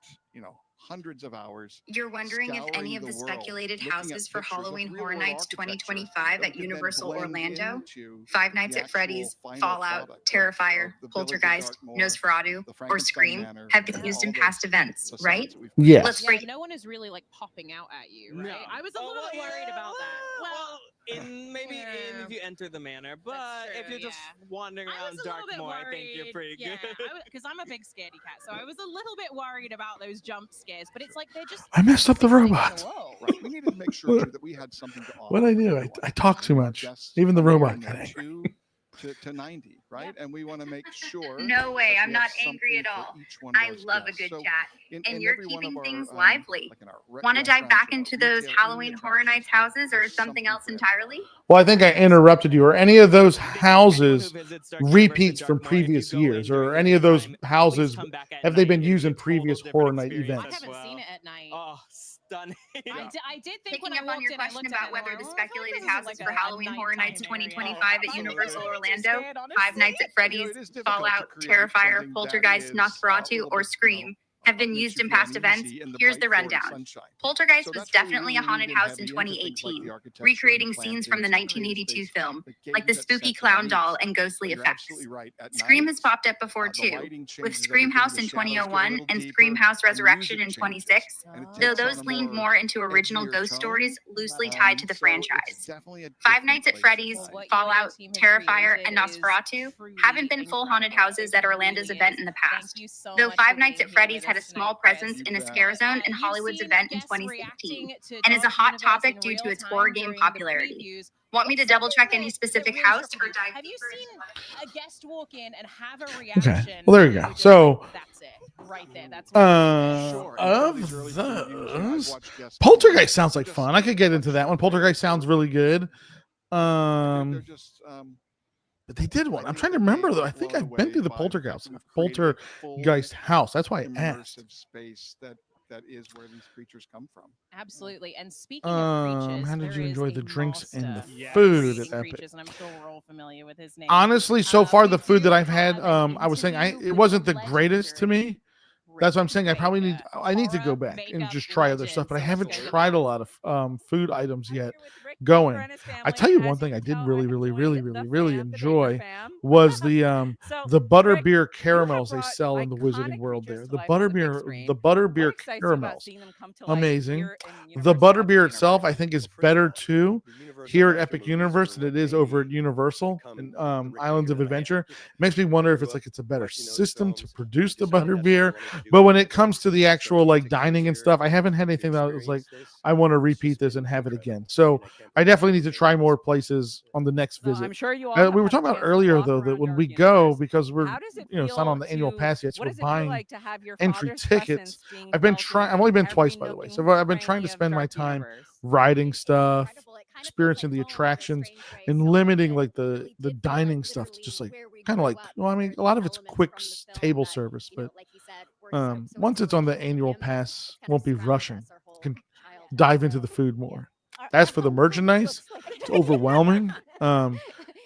hundreds of hours. You're wondering if any of the speculated houses for Halloween Horror Nights 2025 at Universal Orlando, Five Nights at Freddy's, Fallout, Terrifier, Poltergeist, Nosferatu, or Scream have been used in past events, right? Yes. Let's break. No one is really like popping out at you, right? I was a little bit worried about that. Well, if you enter the manor, but if you're just wandering around Darkmoor, I think you're pretty good. Because I'm a big scaredy cat, so I was a little bit worried about those jump scares. But it's like they're just. I messed up the robot. Right. We needed to make sure too, that we had something to offer. What I do? I talk too much. Even the robot got angry. To 90, right? And we want to make sure. No way, I'm not angry at all. I love a good chat, and you're keeping things lively. Want to dive back into those Halloween Horror Nights houses or something else entirely? Well, I think I interrupted you. Are any of those houses repeats from previous years, or any of those houses have they been used in previous Horror Night events? I haven't seen it at night. Oh, stunning. I did think Picking when I up on your walked in, I question looked at about it, whether and the I was like, speculated this is houses like for a Halloween Horror Nights nighttime 2025 area. at Universal I'm Orlando, scared, Five Nights at Freddy's, Fallout, Terrifier, Poltergeist, Nosferatu, or Scream have been used in past events. Here's the rundown. Poltergeist was definitely a haunted house in 2018, recreating scenes from the 1982 film, like the spooky clown doll and ghostly effects. Scream has popped up before too, with Scream House in 2001 and Scream House Resurrection in 26, though those leaned more into original ghost stories loosely tied to the franchise. Five Nights at Freddy's, Fallout, Terrifier, and Nosferatu haven't been full haunted houses at Orlando's event in the past, though Five Nights at Freddy's had a small presence in a scare zone in Hollywood's event in 2016, and is a hot topic due to its horror game popularity. Want me to double check any specific house or dive? Have you seen a guest walk in and have a reaction? Okay. Well, there you go. So that's it, right there. That's of those, Poltergeist sounds like fun. I could get into that one. Poltergeist sounds really good. But they did one. I'm trying to remember though. I think I've been through the Poltergeist house. That's why I asked. Space that is where these creatures come from. Absolutely. And speaking of creatures, how did you enjoy the drinks and the Yes. food at Epic? And I'm sure we're all familiar with his name. Honestly, so far the food that I've had, I was saying it wasn't the greatest to me. That's what I'm saying. I need to go back and just try other stuff, but I haven't tried a lot of food items yet. I tell you one thing I did really enjoy was the butterbeer caramels they sell in the Wizarding World there. The butterbeer caramels, amazing. The butterbeer itself I think is better too here at Epic Universe than it is over at Universal and Islands of Adventure. It makes me wonder if it's a better system to produce the butterbeer. But when it comes to the actual like dining and stuff, I haven't had anything that was like I want to repeat this and have it again. So I definitely need to try more places on the next visit. I'm sure you all we were talking about earlier though that when we go, because we're it's not on the annual pass yet, so we're buying entry tickets. I've only been twice, by the way. So I've been trying to spend my time riding stuff, experiencing the attractions, and limiting like the dining stuff to just like kind of like, well, I mean, a lot of it's quick table service, but once it's on the annual pass, won't be rushing. Can dive into the food more. As for the merchandise, it's overwhelming.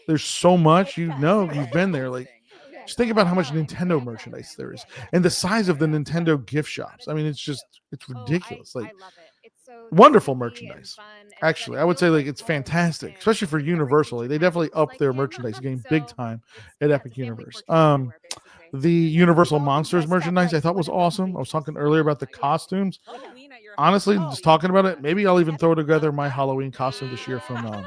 There's so much, you've been there. Like, just think about how much Nintendo merchandise there is and the size of the Nintendo gift shops. I mean, it's ridiculous. Like, wonderful merchandise. Actually, I would say like it's fantastic, especially for Universal. They definitely upped their merchandise game big time at Epic Universe. The Universal Monsters merchandise I thought was awesome. I was talking earlier about the costumes. Honestly, just talking about it, maybe I'll even throw together my Halloween costume this year from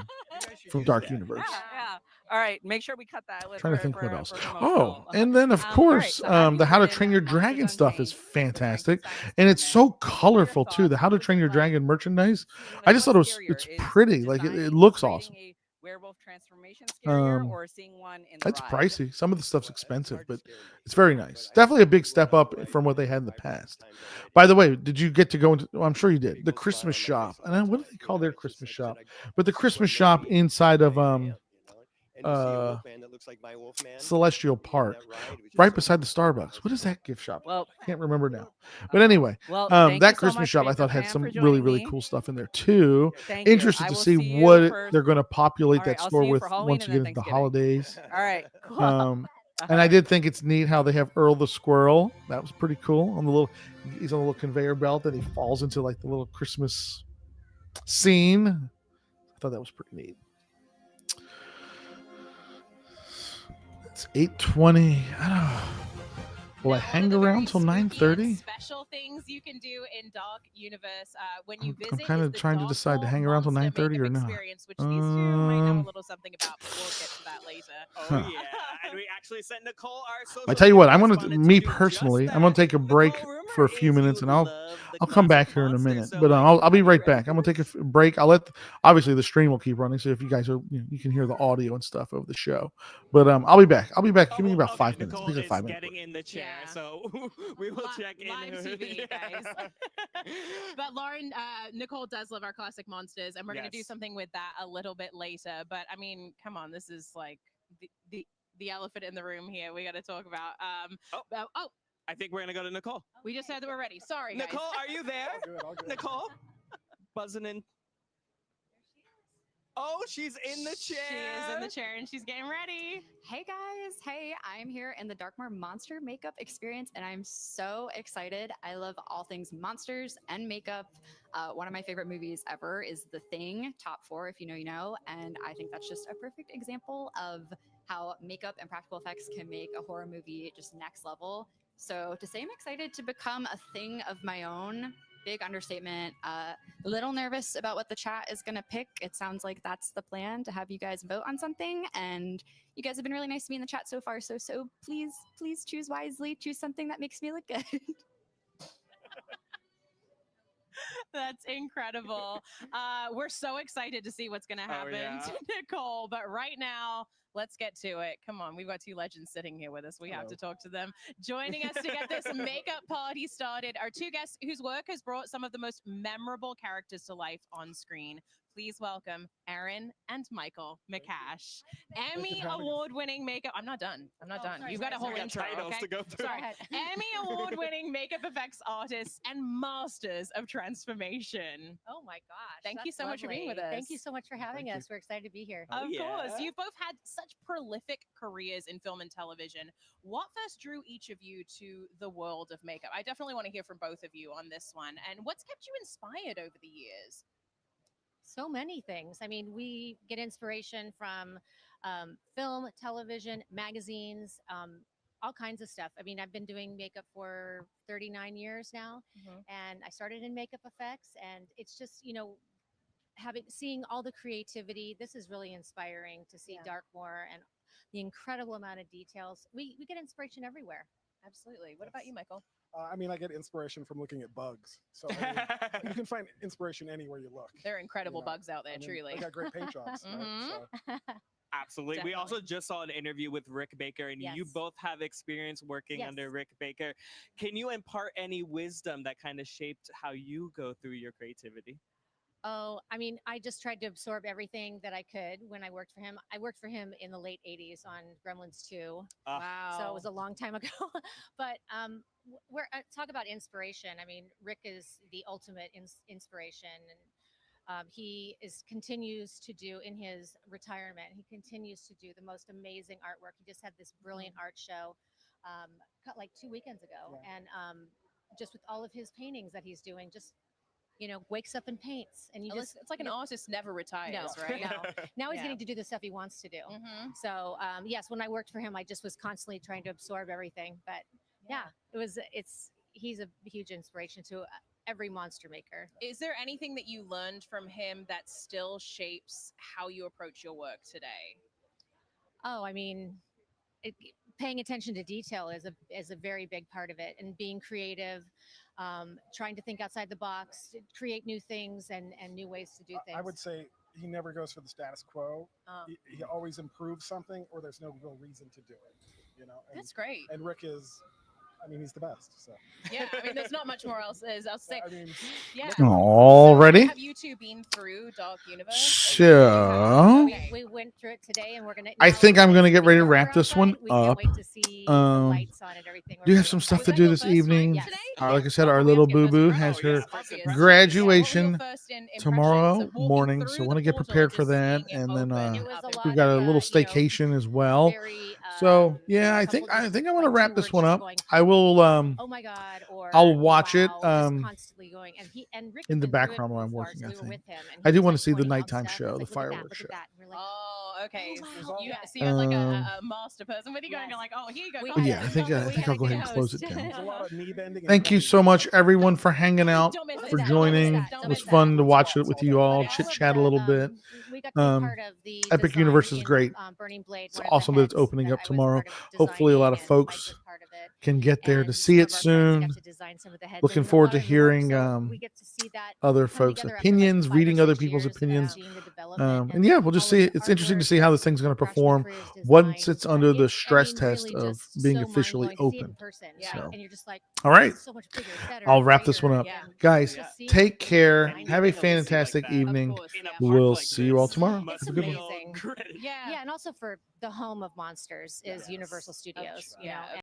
Dark Universe. Yeah. All right, make sure we cut that. Trying to think what else. Oh, and then of course, the How to Train Your Dragon stuff is fantastic, and it's so colorful too. The How to Train Your Dragon merchandise, I just thought it's pretty. Like it looks awesome. Werewolf transformation scarier or seeing one in the it's ride. pricey. Some of the stuff's expensive, but it's very nice. Definitely a big step up from what they had in the past. By the way, did you get to go into? Well, I'm sure you did. The Christmas shop, and then what do they call their Christmas shop? But the Christmas shop inside of Celestial Park, right beside the Starbucks. What is that gift shop? Well, I can't remember now. But anyway, that Christmas shop I thought had some really cool stuff in there too. Interested to see what they're going to populate that store with once you get into the holidays. All right, cool. And I did think it's neat how they have Earl the squirrel. That was pretty cool. He's on a little conveyor belt and he falls into like the little Christmas scene. I thought that was pretty neat. It's 8:20. Will I hang around till 9:30? Special things you can do in Dark Universe when you visit. I'm kind of trying to decide to hang around till 9:30 or not. Which these two might know a little something about, but we'll get to that later. Oh yeah, and we actually sent Nicole our social. I tell you what, I'm gonna take a break for a few minutes, and I'll come back here in a minute. But I'll be right back. I'm gonna take a break. Obviously the stream will keep running, so if you guys are, you can hear the audio and stuff over the show. But I'll be back. Give me about 5 minutes. Nicole These are 5 minutes. getting in the chair, so we will check in. Live TV, guys. But Lauren, Nicole does love our classic monsters, and we're going to do something with that a little bit later. But I mean, come on, this is like the elephant in the room here. We got to talk about. I think we're going to go to Nicole. We just said that we're ready. Sorry, guys. Nicole, are you there? All good. Nicole, buzzing in. Oh, she's in the chair. She is in the chair and she's getting ready. Hey guys. Hey, I'm here in the Darkmoor Monster Makeup Experience and I'm so excited. I love all things monsters and makeup. One of my favorite movies ever is The Thing, top 4 if you know, you know. And I think that's just a perfect example of how makeup and practical effects can make a horror movie just next level. So to say I'm excited to become a thing of my own, big understatement. A little nervous about what the chat is going to pick. It sounds like that's the plan, to have you guys vote on something. And you guys have been really nice to me in the chat so far. So please choose wisely. Choose something that makes me look good. That's incredible. We're so excited to see what's going to happen to Nicole. But right now, let's get to it. Come on. We've got two legends sitting here with us. We have to talk to them. Joining us to get this makeup party started are two guests whose work has brought some of the most memorable characters to life on screen. Please welcome Erin and Michael McCash. Emmy award-winning makeup. I'm not done. You've got a whole intro, okay? To go through. Sorry. Emmy award-winning makeup effects artists and masters of transformation. Oh my gosh. Thank you so much for being with us. Thank you so much for having us. We're excited to be here. Of course. You've both had such prolific careers in film and television. What first drew each of you to the world of makeup? I definitely want to hear from both of you on this one. And what's kept you inspired over the years? So many things. I mean, we get inspiration from film, television, magazines, all kinds of stuff. I mean, I've been doing makeup for 39 years now, and I started in makeup effects, and it's just, seeing all the creativity. This is really inspiring to see Darkmoor and the incredible amount of details. We get inspiration everywhere. Absolutely. What about you, Michael? I mean, I get inspiration from looking at bugs. So I mean, you can find inspiration anywhere you look. There are incredible bugs out there, truly. I got great paint jobs. Right? So. Absolutely. Definitely. We also just saw an interview with Rick Baker, and you both have experience working under Rick Baker. Can you impart any wisdom that kind of shaped how you go through your creativity? Oh, I mean, I just tried to absorb everything that I could when I worked for him. I worked for him in the late 80s on Gremlins 2. Wow. So it was a long time ago. But we're talk about inspiration. I mean, Rick is the ultimate inspiration. And he continues to do, in his retirement, he continues to do the most amazing artwork. He just had this brilliant art show like 2 weekends ago. And just with all of his paintings that he's doing, just wakes up and paints, and it's like an artist never retires, right? No. Now he's getting to do the stuff he wants to do. So yes, when I worked for him, I just was constantly trying to absorb everything. But he's a huge inspiration to every monster maker. Is there anything that you learned from him that still shapes how you approach your work today? Oh, I mean, paying attention to detail is a very big part of it, and being creative, trying to think outside the box, create new things and new ways to do things. I would say he never goes for the status quo. He always improves something, or there's no real reason to do it. That's great. And Rick is, I mean, he's the best. So yeah, I mean, there's not much more else to say. I mean, Already? Have you two been through Dark Universe? So we went through it today, and we're gonna. I think I'm gonna get ready to wrap this one up. Do you have some stuff to do this evening? Like I said, our little boo-boo has her graduation tomorrow morning, so I want to get prepared for that. And then we've got a little staycation as well. So yeah, I think I want to wrap this one up. I will oh my god, or I'll watch it constantly going, and Rick in the had been through it background while I'm before, working. so I we were think with him, and I he do was, want like, to see the pointing out nighttime stuff, show, and the he's like, "Look at that, fireworks look show. at that." And we're like, Oh, okay. wow, You, yeah. so you have like Um, a master person with you going. You're like, oh, here you go. We go But had yeah, ahead. I think we I'll had go a ahead and good close it host. down. There's a lot of knee bending. Thank you so much, everyone, for hanging out, Don't miss for that. joining. Don't It miss was that. fun to watch it with All you day. all, But chit all of chat a the, little bit. we got to be Um, part of the Epic design Universe is in, great. Burning Blade. It's One of the awesome that it's heads opening that up I was tomorrow. part of Hopefully, a lot designing, of and Mike folks was part of it. can get there to And see some it of our friends got soon. to design some of the heads, Looking and a forward lot to of them work, hearing so we get to see that other come folks' together after, like, opinions, 5 or reading other 6 people's years of opinions. seeing the development And yeah, we'll all just of see. the It's interesting to artwork see how and this thing's going to Crash the perform Crew's once design. it's under the It's, stress I mean, test really of just being so officially mind-blowing to see it in open. person. So, And you're just like, all right, it's so much bigger, better, I'll and wrap this one brighter, up, and guys. just seeing Take it care. behind Have a you. fantastic evening. Of course, yeah. We'll see you all tomorrow. It's Have a good one. amazing. Yeah, and also for the home of monsters is Universal Studios. You know,